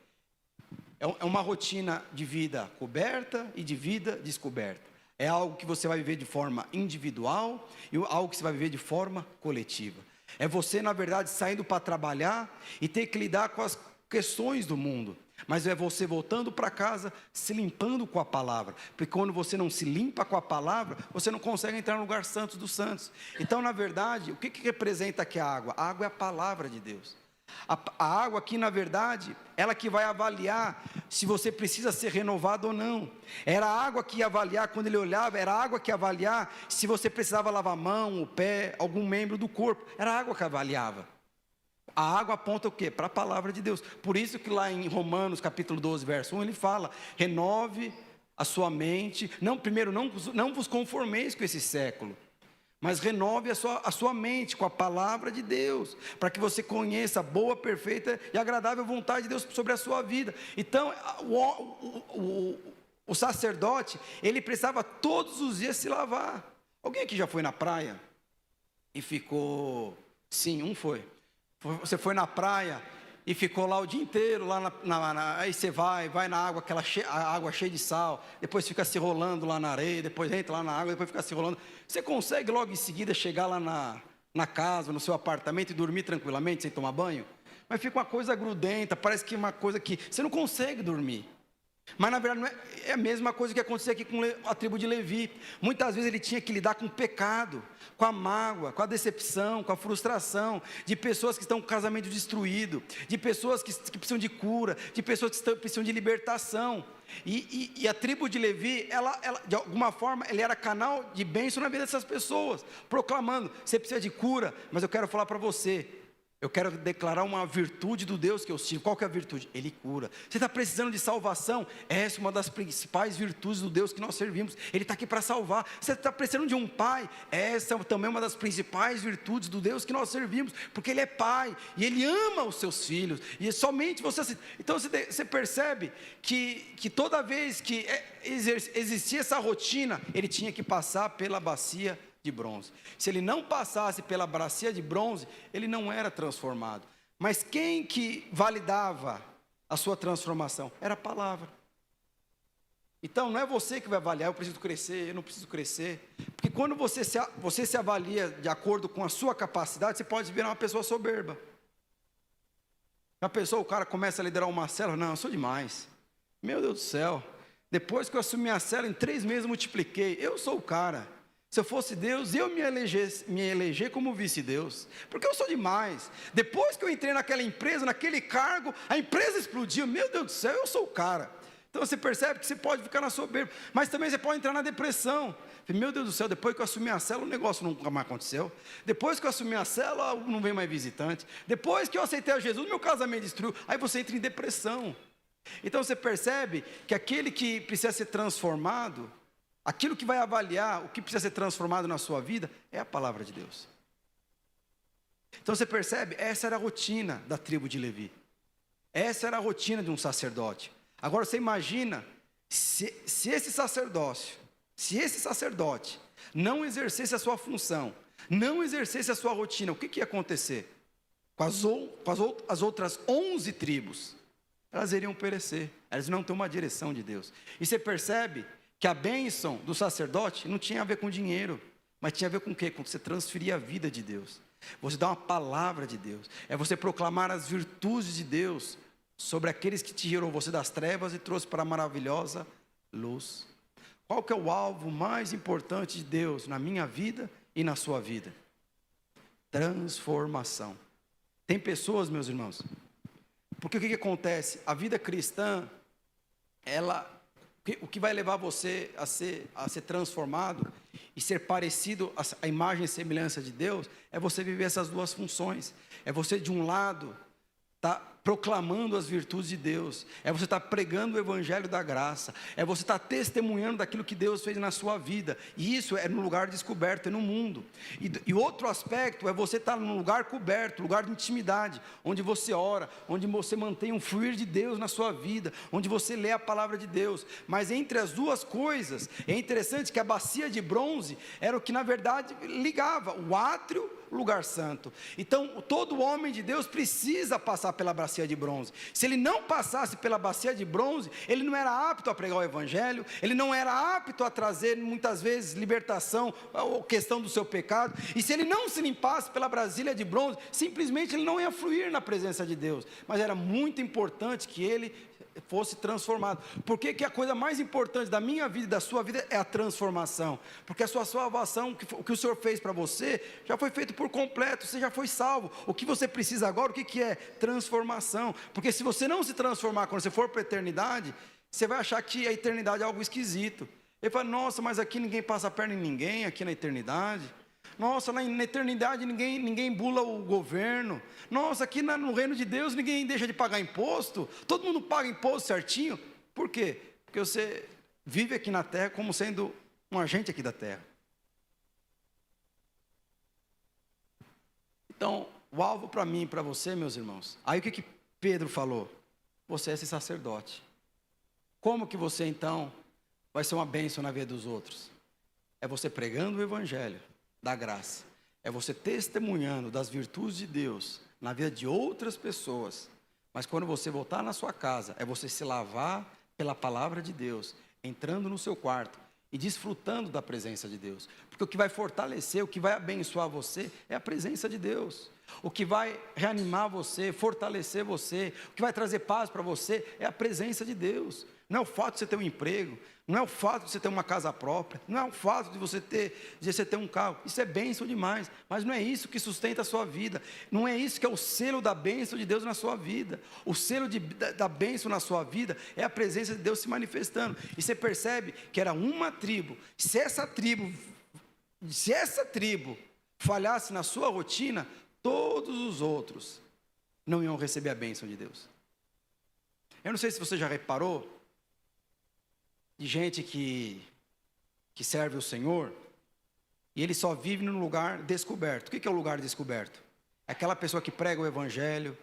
É uma rotina de vida coberta e de vida descoberta. É algo que você vai viver de forma individual e algo que você vai viver de forma coletiva. É você, na verdade, saindo para trabalhar e ter que lidar com as questões do mundo. Mas é você voltando para casa, se limpando com a palavra. Porque quando você não se limpa com a palavra, você não consegue entrar no lugar santo dos santos. Então, na verdade, o que representa aqui a água? A água é a palavra de Deus. A água aqui, na verdade, ela que vai avaliar se você precisa ser renovado ou não. Era a água que ia avaliar, quando ele olhava, era a água que ia avaliar se você precisava lavar a mão, o pé, algum membro do corpo. Era a água que avaliava. A água aponta o quê? Para a palavra de Deus. Por isso que lá em Romanos, capítulo 12, verso 1, ele fala: renove a sua mente. Primeiro, não vos conformeis com esse século, mas renove a sua mente com a palavra de Deus, para que você conheça a boa, perfeita e agradável vontade de Deus sobre a sua vida. Então, o sacerdote, ele precisava todos os dias se lavar. Alguém aqui já foi na praia e ficou... Sim, um foi. Você foi na praia e ficou lá o dia inteiro, lá aí você vai na água, a água cheia de sal, depois fica se rolando lá na areia, depois entra lá na água, depois fica se rolando. Você consegue logo em seguida chegar lá na casa, no seu apartamento e dormir tranquilamente, sem tomar banho? Mas fica uma coisa grudenta, parece que uma coisa que você não consegue dormir. Mas na verdade não é a mesma coisa que aconteceu aqui com a tribo de Levi. Muitas vezes ele tinha que lidar com o pecado, com a mágoa, com a decepção, com a frustração, de pessoas que estão com o casamento destruído, de pessoas que precisam de cura, de pessoas que precisam de libertação. E a tribo de Levi, ela, de alguma forma, ele era canal de bênção na vida dessas pessoas, proclamando: você precisa de cura, mas eu quero falar para você, eu quero declarar uma virtude do Deus que eu sirvo. Qual que é a virtude? Ele cura. Você está precisando de salvação? Essa é uma das principais virtudes do Deus que nós servimos. Ele está aqui para salvar. Você está precisando de um pai? Essa é também uma das principais virtudes do Deus que nós servimos, porque Ele é pai, e Ele ama os seus filhos, e somente você... Então você percebe que toda vez que existia essa rotina, ele tinha que passar pela bacia de bronze. Se ele não passasse pela bacia de bronze, ele não era transformado. Mas quem que validava a sua transformação? Era a palavra. Então não é você que vai avaliar: eu preciso crescer, eu não preciso crescer. Porque quando você se avalia de acordo com a sua capacidade, você pode virar uma pessoa soberba. O cara começa a liderar uma célula: não, eu sou demais. Meu Deus do céu, depois que eu assumi a célula, em 3 meses multipliquei, eu sou o cara. Se eu fosse Deus, eu me eleger como vice-deus, porque eu sou demais. Depois que eu entrei naquela empresa, naquele cargo, a empresa explodiu. Meu Deus do céu, eu sou o cara. Então você percebe que você pode ficar na soberba, mas também você pode entrar na depressão. Meu Deus do céu, depois que eu assumi a célula, o negócio nunca mais aconteceu. Depois que eu assumi a célula, não vem mais visitante. Depois que eu aceitei a Jesus, meu casamento destruiu. Aí você entra em depressão. Então você percebe que aquele que precisa ser transformado, aquilo que vai avaliar o que precisa ser transformado na sua vida, é a palavra de Deus. Então você percebe, essa era a rotina da tribo de Levi. Essa era a rotina de um sacerdote. Agora você imagina, se esse sacerdote não exercesse a sua função, não exercesse a sua rotina, o que ia acontecer? As outras 11 tribos, elas iriam perecer, elas não têm uma direção de Deus. E você percebe que a bênção do sacerdote não tinha a ver com dinheiro, mas tinha a ver com o quê? Com você transferir a vida de Deus, você dá uma palavra de Deus, é você proclamar as virtudes de Deus sobre aqueles que tirou você das trevas e trouxe para a maravilhosa luz. Qual que é o alvo mais importante de Deus na minha vida e na sua vida? Transformação. Tem pessoas, meus irmãos, porque o que acontece? A vida cristã, o que vai levar você a ser transformado e ser parecido à imagem e semelhança de Deus, é você viver essas duas funções. É você, de um lado, estar proclamando as virtudes de Deus, é você estar pregando o evangelho da graça, é você estar testemunhando daquilo que Deus fez na sua vida, e isso é no lugar descoberto, é no mundo. E outro aspecto é você estar num lugar coberto, lugar de intimidade, onde você ora, onde você mantém um fluir de Deus na sua vida, onde você lê a palavra de Deus. Mas entre as duas coisas, é interessante que a bacia de bronze era o que na verdade ligava o átrio, o lugar santo. Então todo homem de Deus precisa passar pela bacia de bronze. Se ele não passasse pela bacia de bronze, ele não era apto a pregar o evangelho, ele não era apto a trazer muitas vezes libertação, ou questão do seu pecado. E se ele não se limpasse pela vasilha de bronze, simplesmente ele não ia fluir na presença de Deus. Mas era muito importante que ele fosse transformado. Porque que a coisa mais importante da minha vida e da sua vida é a transformação. Porque a sua salvação, o que o Senhor fez para você, já foi feito por completo, você já foi salvo. O que você precisa agora, o que é? Transformação. Porque se você não se transformar quando você for para a eternidade, você vai achar que a eternidade é algo esquisito. Ele fala: nossa, mas aqui ninguém passa a perna em ninguém, aqui na eternidade. Nossa, na eternidade ninguém bula o governo. Nossa, aqui no reino de Deus ninguém deixa de pagar imposto. Todo mundo paga imposto certinho. Por quê? Porque você vive aqui na terra como sendo um agente aqui da terra. Então, o alvo para mim e para você, meus irmãos. Aí o que Pedro falou? Você é esse sacerdote. Como que você então vai ser uma bênção na vida dos outros? É você pregando o evangelho da graça, é você testemunhando das virtudes de Deus na vida de outras pessoas. Mas quando você voltar na sua casa, é você se lavar pela palavra de Deus, entrando no seu quarto e desfrutando da presença de Deus. Porque o que vai fortalecer, o que vai abençoar você é a presença de Deus. O que vai reanimar você, fortalecer você, o que vai trazer paz para você é a presença de Deus. não é o fato de você ter um emprego, não é o fato de você ter uma casa própria, não é o fato de você ter um carro. Isso é bênção demais, mas não é isso que sustenta a sua vida. Não é isso que é o selo da bênção de Deus na sua vida. O selo da bênção na sua vida é a presença de Deus se manifestando. E você percebe que era uma tribo. Se essa tribo falhasse na sua rotina, todos os outros não iam receber a bênção de Deus. Eu não sei se você já reparou, de gente que serve o Senhor, e ele só vive num lugar descoberto. O que é o lugar descoberto? É aquela pessoa que prega o Evangelho,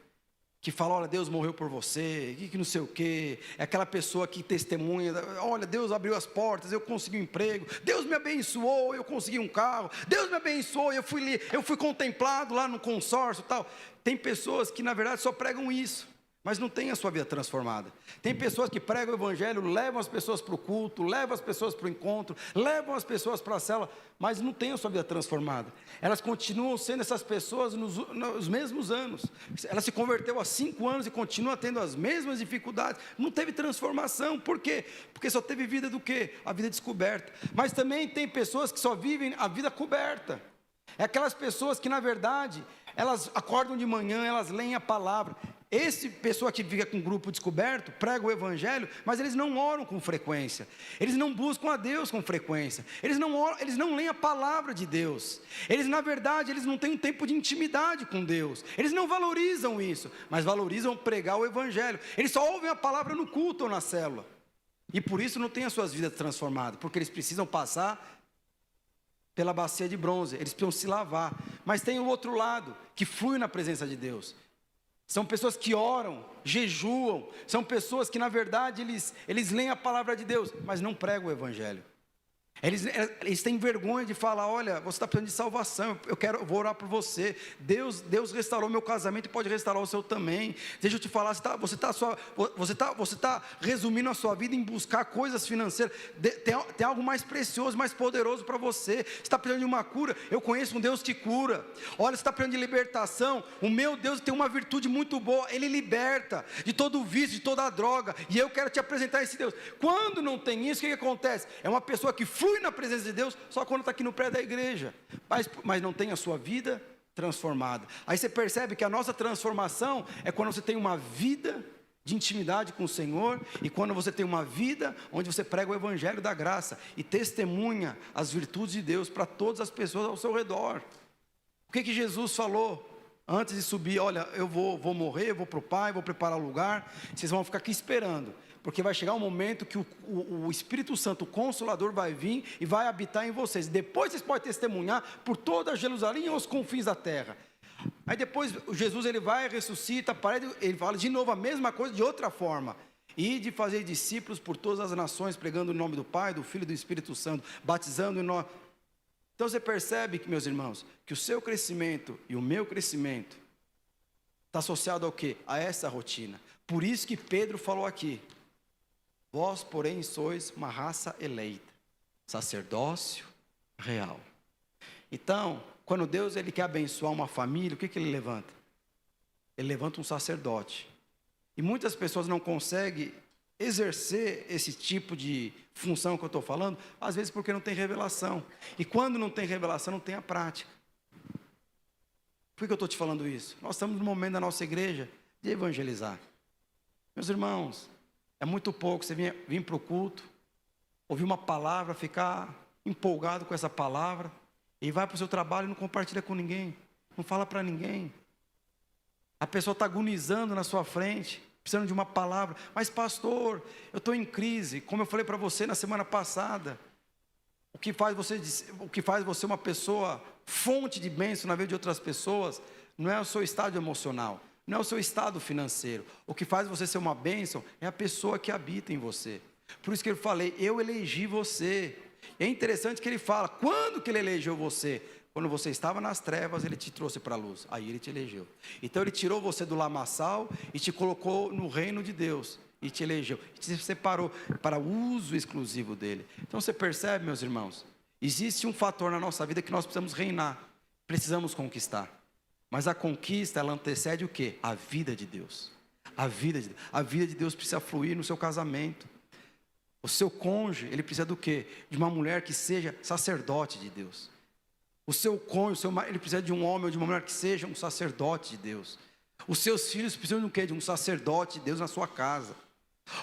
que fala, olha, Deus morreu por você, que não sei o quê. É aquela pessoa que testemunha, olha, Deus abriu as portas, eu consegui um emprego, Deus me abençoou, eu consegui um carro, Deus me abençoou, eu fui contemplado lá no consórcio e tal. Tem pessoas que na verdade só pregam isso, mas não tem a sua vida transformada. Tem pessoas que pregam o Evangelho, levam as pessoas para o culto, levam as pessoas para o encontro, levam as pessoas para a célula, mas não tem a sua vida transformada. Elas continuam sendo essas pessoas nos mesmos anos. Ela se converteu há 5 anos e continua tendo as mesmas dificuldades. Não teve transformação. Por quê? Porque só teve vida do quê? A vida descoberta. Mas também tem pessoas que só vivem a vida coberta. É aquelas pessoas que na verdade, elas acordam de manhã, elas leem a palavra. Esse pessoa que fica com um grupo descoberto, prega o Evangelho, mas eles não oram com frequência, eles não buscam a Deus com frequência, eles não oram, eles não leem a palavra de Deus, eles na verdade, eles não têm um tempo de intimidade com Deus, eles não valorizam isso, mas valorizam pregar o Evangelho, eles só ouvem a palavra no culto ou na célula, e por isso não têm as suas vidas transformadas, porque eles precisam passar pela bacia de bronze, eles precisam se lavar, mas tem o outro lado, que flui na presença de Deus. São pessoas que oram, jejuam, são pessoas que na verdade eles leem a palavra de Deus, mas não pregam o Evangelho. Eles têm vergonha de falar, olha, você está precisando de salvação, eu vou orar por você, Deus restaurou meu casamento e pode restaurar o seu também. Deixa eu te falar, você está resumindo a sua vida em buscar coisas financeiras, tem algo mais precioso, mais poderoso para você. Você está precisando de uma cura, eu conheço um Deus que cura. Olha, você está precisando de libertação, o meu Deus tem uma virtude muito boa, Ele liberta de todo o vício, de toda a droga, e eu quero te apresentar esse Deus. Quando não tem isso, o que acontece? É uma pessoa que flui na presença de Deus, só quando está aqui no pé da igreja, mas não tem a sua vida transformada. Aí você percebe que a nossa transformação é quando você tem uma vida de intimidade com o Senhor, e quando você tem uma vida onde você prega o Evangelho da graça, e testemunha as virtudes de Deus para todas as pessoas ao seu redor. O que Jesus falou antes de subir? Olha, eu vou morrer, eu vou para o Pai, vou preparar o lugar, vocês vão ficar aqui esperando, porque vai chegar um momento que o Espírito Santo, o Consolador, vai vir e vai habitar em vocês. Depois vocês podem testemunhar por toda Jerusalém e aos confins da terra. Aí depois Jesus ele vai, ressuscita, ele fala de novo a mesma coisa de outra forma. E de fazer discípulos por todas as nações, pregando o nome do Pai, do Filho e do Espírito Santo, batizando em nós. Então você percebe que, meus irmãos, que o seu crescimento e o meu crescimento está associado ao quê? A essa rotina. Por isso que Pedro falou aqui, vós, porém, sois uma raça eleita, sacerdócio real. Então, quando Deus ele quer abençoar uma família, o que ele levanta? Ele levanta um sacerdote. E muitas pessoas não conseguem exercer esse tipo de função que eu estou falando, às vezes porque não tem revelação. E quando não tem revelação, não tem a prática. Por que eu estou te falando isso? Nós estamos no momento da nossa igreja de evangelizar. Meus irmãos, é muito pouco você vir para o culto, ouvir uma palavra, ficar empolgado com essa palavra, e vai para o seu trabalho e não compartilha com ninguém, não fala para ninguém. A pessoa está agonizando na sua frente, precisando de uma palavra. Mas pastor, eu estou em crise, como eu falei para você na semana passada. O que faz você uma pessoa fonte de bênção na vida de outras pessoas, não é o seu estado emocional, não é o seu estado financeiro. O que faz você ser uma bênção é a pessoa que habita em você. Por isso que eu falei, eu elegi você. É interessante que ele fala, quando que ele elegeu você? Quando você estava nas trevas, ele te trouxe para a luz. Aí ele te elegeu. Então ele tirou você do lamaçal e te colocou no reino de Deus. E te elegeu. E te separou para o uso exclusivo dele. Então você percebe, meus irmãos? Existe um fator na nossa vida que nós precisamos reinar. Precisamos conquistar. Mas a conquista, ela antecede o quê? A vida de Deus. A vida de Deus precisa fluir no seu casamento. O seu cônjuge, ele precisa do quê? De uma mulher que seja sacerdote de Deus. O seu cônjuge, ele precisa de um homem ou de uma mulher que seja um sacerdote de Deus. Os seus filhos precisam de um quê? De um sacerdote de Deus na sua casa.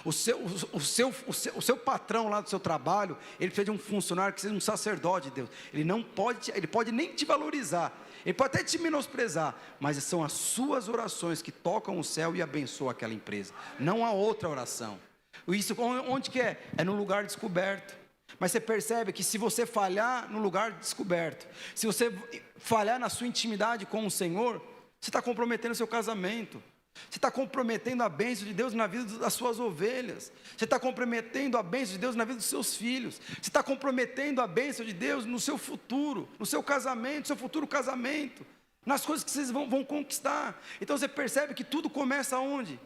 O seu patrão lá do seu trabalho, ele precisa de um funcionário que seja um sacerdote de Deus. Ele pode nem te valorizar, ele pode até te menosprezar, mas são as suas orações que tocam o céu e abençoam aquela empresa. Não há outra oração. Isso onde que é? É no lugar descoberto. Mas você percebe que se você falhar no lugar descoberto, se você falhar na sua intimidade com o Senhor, você está comprometendo o seu casamento. Você está comprometendo a bênção de Deus na vida das suas ovelhas. Você está comprometendo a bênção de Deus na vida dos seus filhos. Você está comprometendo a bênção de Deus no seu futuro, no seu casamento, no seu futuro casamento, nas coisas que vocês vão conquistar. Então você percebe que tudo começa onde?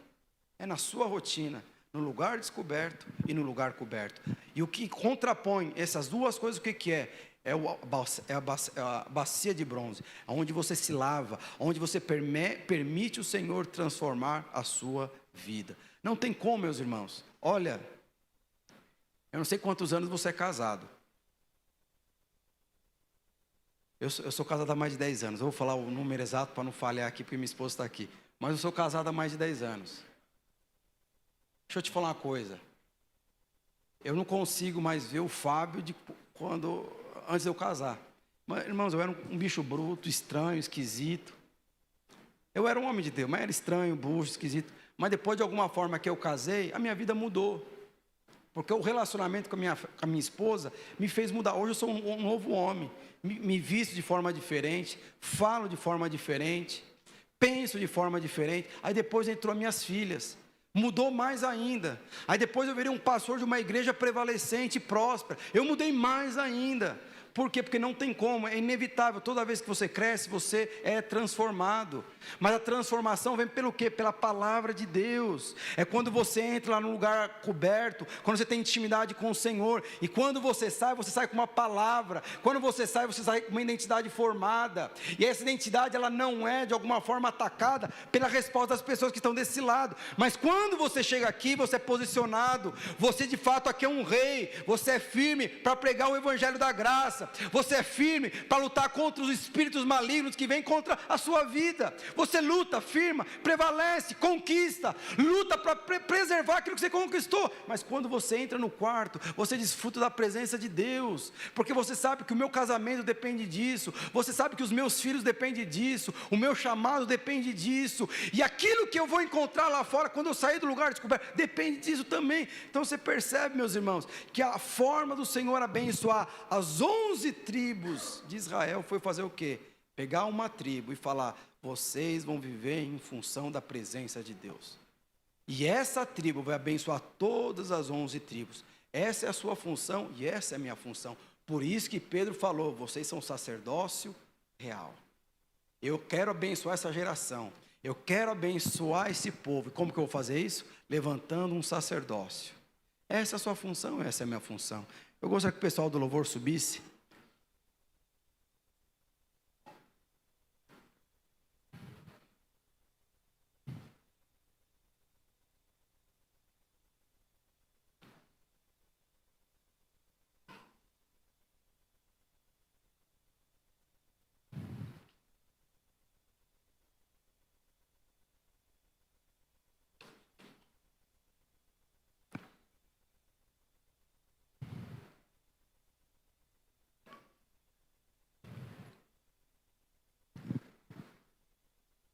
É na sua rotina, no lugar descoberto e no lugar coberto. E o que contrapõe essas duas coisas, o que é? É a bacia de bronze, onde você se lava, onde você permite o Senhor transformar a sua vida. Não tem como, meus irmãos. Olha, eu não sei quantos anos você é casado. Eu sou casado há mais de 10 anos. Eu vou falar o número exato para não falhar aqui, porque minha esposa está aqui. Mas eu sou casado há mais de 10 anos. Deixa eu te falar uma coisa. Eu não consigo mais ver o Fábio antes de eu casar. Mas, irmãos, eu era um bicho bruto, estranho, esquisito. Eu era um homem de Deus, mas era estranho, bucho, esquisito. Mas depois, de alguma forma que eu casei, a minha vida mudou. Porque o relacionamento com a minha esposa me fez mudar. Hoje eu sou um novo homem. Me visto de forma diferente, falo de forma diferente, penso de forma diferente. Aí depois entrou minhas filhas. Mudou mais ainda. Aí depois eu virei um pastor de uma igreja prevalecente e próspera. Eu mudei mais ainda. Por quê? Porque não tem como, é inevitável. Toda vez que você cresce, você é transformado. Mas a transformação vem pelo quê? Pela palavra de Deus. É quando você entra lá no lugar coberto, quando você tem intimidade com o Senhor. E quando você sai com uma palavra. Quando você sai com uma identidade formada. E essa identidade, ela não é de alguma forma atacada pela resposta das pessoas que estão desse lado. Mas quando você chega aqui, você é posicionado. Você de fato aqui é um rei. Você é firme para pregar o evangelho da graça. Você é firme para lutar contra os espíritos malignos que vêm contra a sua vida. Você luta, firma, prevalece, conquista, luta para preservar aquilo que você conquistou. Mas quando você entra no quarto, você desfruta da presença de Deus, porque você sabe que o meu casamento depende disso, você sabe que os meus filhos dependem disso, o meu chamado depende disso, e aquilo que eu vou encontrar lá fora, quando eu sair do lugar descoberto, depende disso também. Então você percebe, meus irmãos, que a forma do Senhor abençoar as 11 tribos de Israel foi fazer o quê? Pegar uma tribo e falar: vocês vão viver em função da presença de Deus. E essa tribo vai abençoar todas as 11 tribos. Essa é a sua função e essa é a minha função. Por isso que Pedro falou: vocês são sacerdócio real. Eu quero abençoar essa geração. Eu quero abençoar esse povo. E como que eu vou fazer isso? Levantando um sacerdócio. Essa é a sua função, essa é a minha função. Eu gostaria que o pessoal do louvor subisse.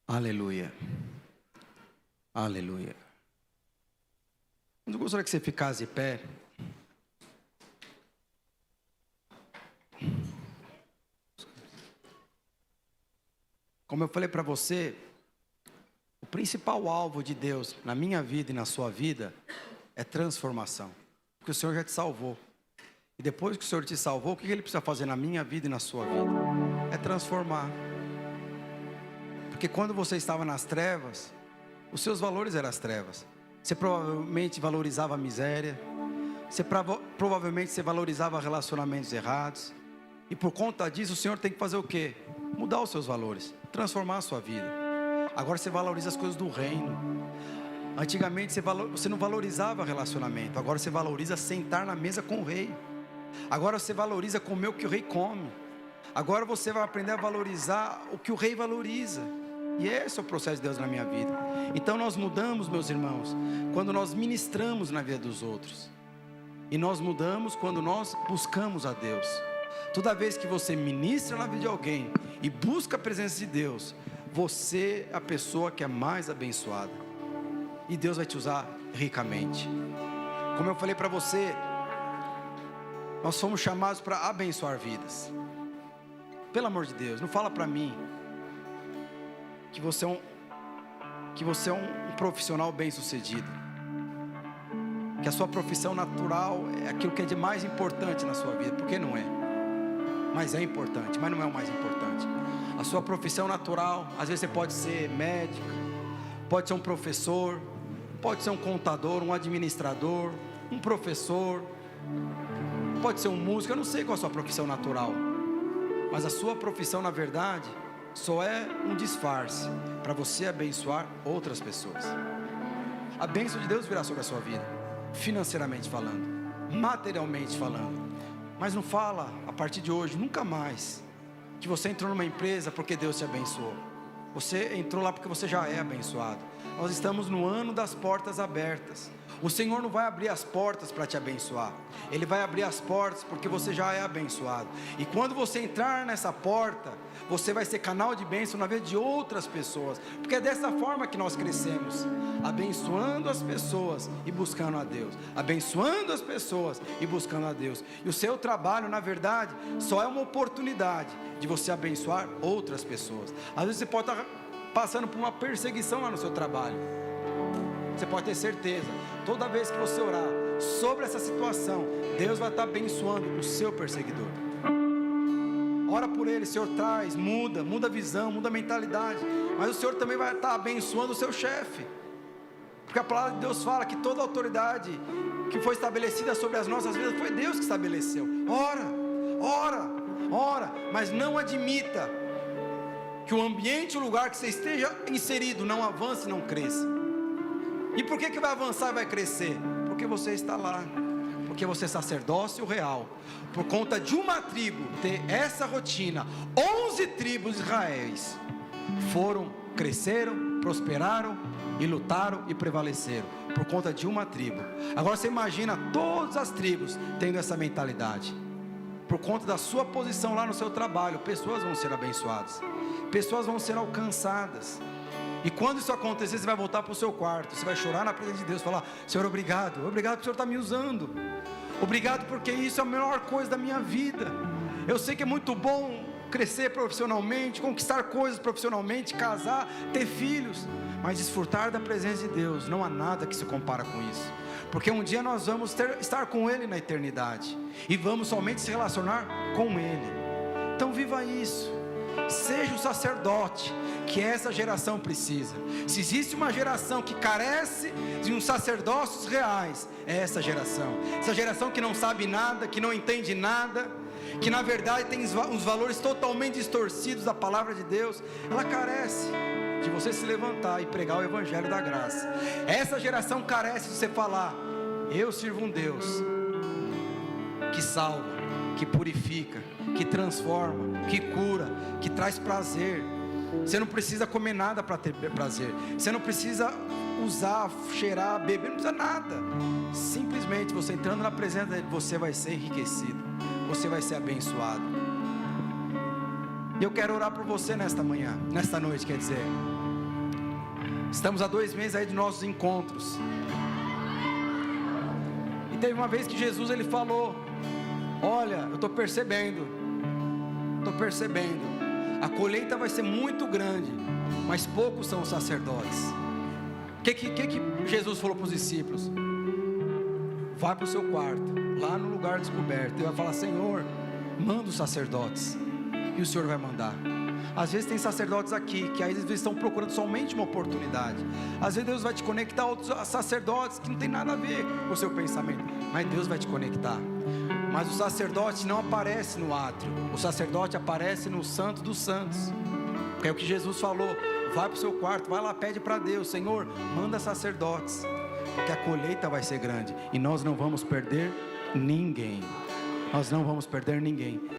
Aleluia. Aleluia. Eu gostaria que você ficasse de pé. Como eu falei para você, o principal alvo de Deus na minha vida e na sua vida é transformação. Porque o Senhor já te salvou. E depois que o Senhor te salvou, o que Ele precisa fazer na minha vida e na sua vida? É transformar. Porque quando você estava nas trevas, os seus valores eram as trevas. Você provavelmente valorizava a miséria. Provavelmente você valorizava relacionamentos errados. E por conta disso, o Senhor tem que fazer o quê? Mudar os seus valores, transformar a sua vida. Agora você valoriza as coisas do reino. Antigamente você não valorizava relacionamento. Agora você valoriza sentar na mesa com o rei. Agora você valoriza comer o que o rei come. Agora você vai aprender a valorizar o que o rei valoriza. E esse é o processo de Deus na minha vida. Então nós mudamos, meus irmãos, quando nós ministramos na vida dos outros. E nós mudamos quando nós buscamos a Deus. Toda vez que você ministra na vida de alguém e busca a presença de Deus, você é a pessoa que é mais abençoada. E Deus vai te usar ricamente. Como eu falei para você, nós fomos chamados para abençoar vidas. Pelo amor de Deus, não fala para mim que você é um profissional bem-sucedido, que a sua profissão natural é aquilo que é de mais importante na sua vida, porque não é. Mas é importante, mas não é o mais importante. A sua profissão natural, às vezes você pode ser médico, pode ser um professor, pode ser um contador, um administrador, um professor, pode ser um músico. Eu não sei qual é a sua profissão natural, mas a sua profissão, na verdade, só é um disfarce para você abençoar outras pessoas. A bênção de Deus virá sobre a sua vida, financeiramente falando, materialmente falando. Mas não fala a partir de hoje, nunca mais, que você entrou numa empresa porque Deus te abençoou. Você entrou lá porque você já é abençoado. Nós estamos no ano das portas abertas. O Senhor não vai abrir as portas para te abençoar. Ele vai abrir as portas porque você já é abençoado. E quando você entrar nessa porta, você vai ser canal de bênção na vida de outras pessoas. Porque é dessa forma que nós crescemos, abençoando as pessoas e buscando a Deus. Abençoando as pessoas e buscando a Deus. E o seu trabalho, na verdade, só é uma oportunidade de você abençoar outras pessoas. Às vezes você pode estar passando por uma perseguição lá no seu trabalho. Você pode ter certeza, toda vez que você orar sobre essa situação, Deus vai estar abençoando o seu perseguidor. Ora por ele, Senhor, traz, muda a visão, muda a mentalidade. Mas o Senhor também vai estar abençoando o seu chefe. Porque a palavra de Deus fala que toda autoridade que foi estabelecida sobre as nossas vidas, foi Deus que estabeleceu. Ora, mas não admita que o ambiente, o lugar que você esteja inserido, não avance, não cresça. E por que vai avançar e vai crescer? Porque você está lá, porque você é sacerdócio real. Por conta de uma tribo ter essa rotina, 11 tribos de Israel cresceram, prosperaram e lutaram e prevaleceram, por conta de uma tribo. Agora você imagina todas as tribos tendo essa mentalidade. Por conta da sua posição lá no seu trabalho, pessoas vão ser abençoadas, pessoas vão ser alcançadas. E quando isso acontecer, você vai voltar para o seu quarto, você vai chorar na presença de Deus, falar: Senhor, obrigado porque o Senhor está me usando, obrigado porque isso é a melhor coisa da minha vida. Eu sei que é muito bom crescer profissionalmente, conquistar coisas profissionalmente, casar, ter filhos, mas desfrutar da presença de Deus, não há nada que se compara com isso. Porque um dia nós vamos estar com Ele na eternidade, e vamos somente se relacionar com Ele. Então viva isso, seja o sacerdote que essa geração precisa. Se existe uma geração que carece de uns sacerdócios reais, é essa geração que não sabe nada, que não entende nada, que na verdade tem uns valores totalmente distorcidos da palavra de Deus. Ela carece de você se levantar e pregar o evangelho da graça. Essa geração carece de você falar: eu sirvo um Deus que salva, que purifica, que transforma, que cura, que traz prazer. Você não precisa comer nada para ter prazer, você não precisa usar, cheirar, beber, não precisa nada. Simplesmente você entrando na presença dele, você vai ser enriquecido, você vai ser abençoado. E eu quero orar por você nesta manhã, nesta noite, quer dizer. Estamos há 2 meses aí de nossos encontros, e teve uma vez que Jesus ele falou: olha, eu estou percebendo, a colheita vai ser muito grande, mas poucos são os sacerdotes. O que Jesus falou para os discípulos? Vai para o seu quarto, lá no lugar descoberto, e vai falar: Senhor, manda os sacerdotes. E o Senhor vai mandar. Às vezes tem sacerdotes aqui que às vezes estão procurando somente uma oportunidade. Às vezes Deus vai te conectar a outros sacerdotes que não tem nada a ver com o seu pensamento, mas Deus vai te conectar. Mas o sacerdote não aparece no átrio, o sacerdote aparece no Santo dos Santos, que é o que Jesus falou: vai para o seu quarto, vai lá, pede para Deus: Senhor, manda sacerdotes, porque a colheita vai ser grande, e nós não vamos perder ninguém. Nós não vamos perder ninguém.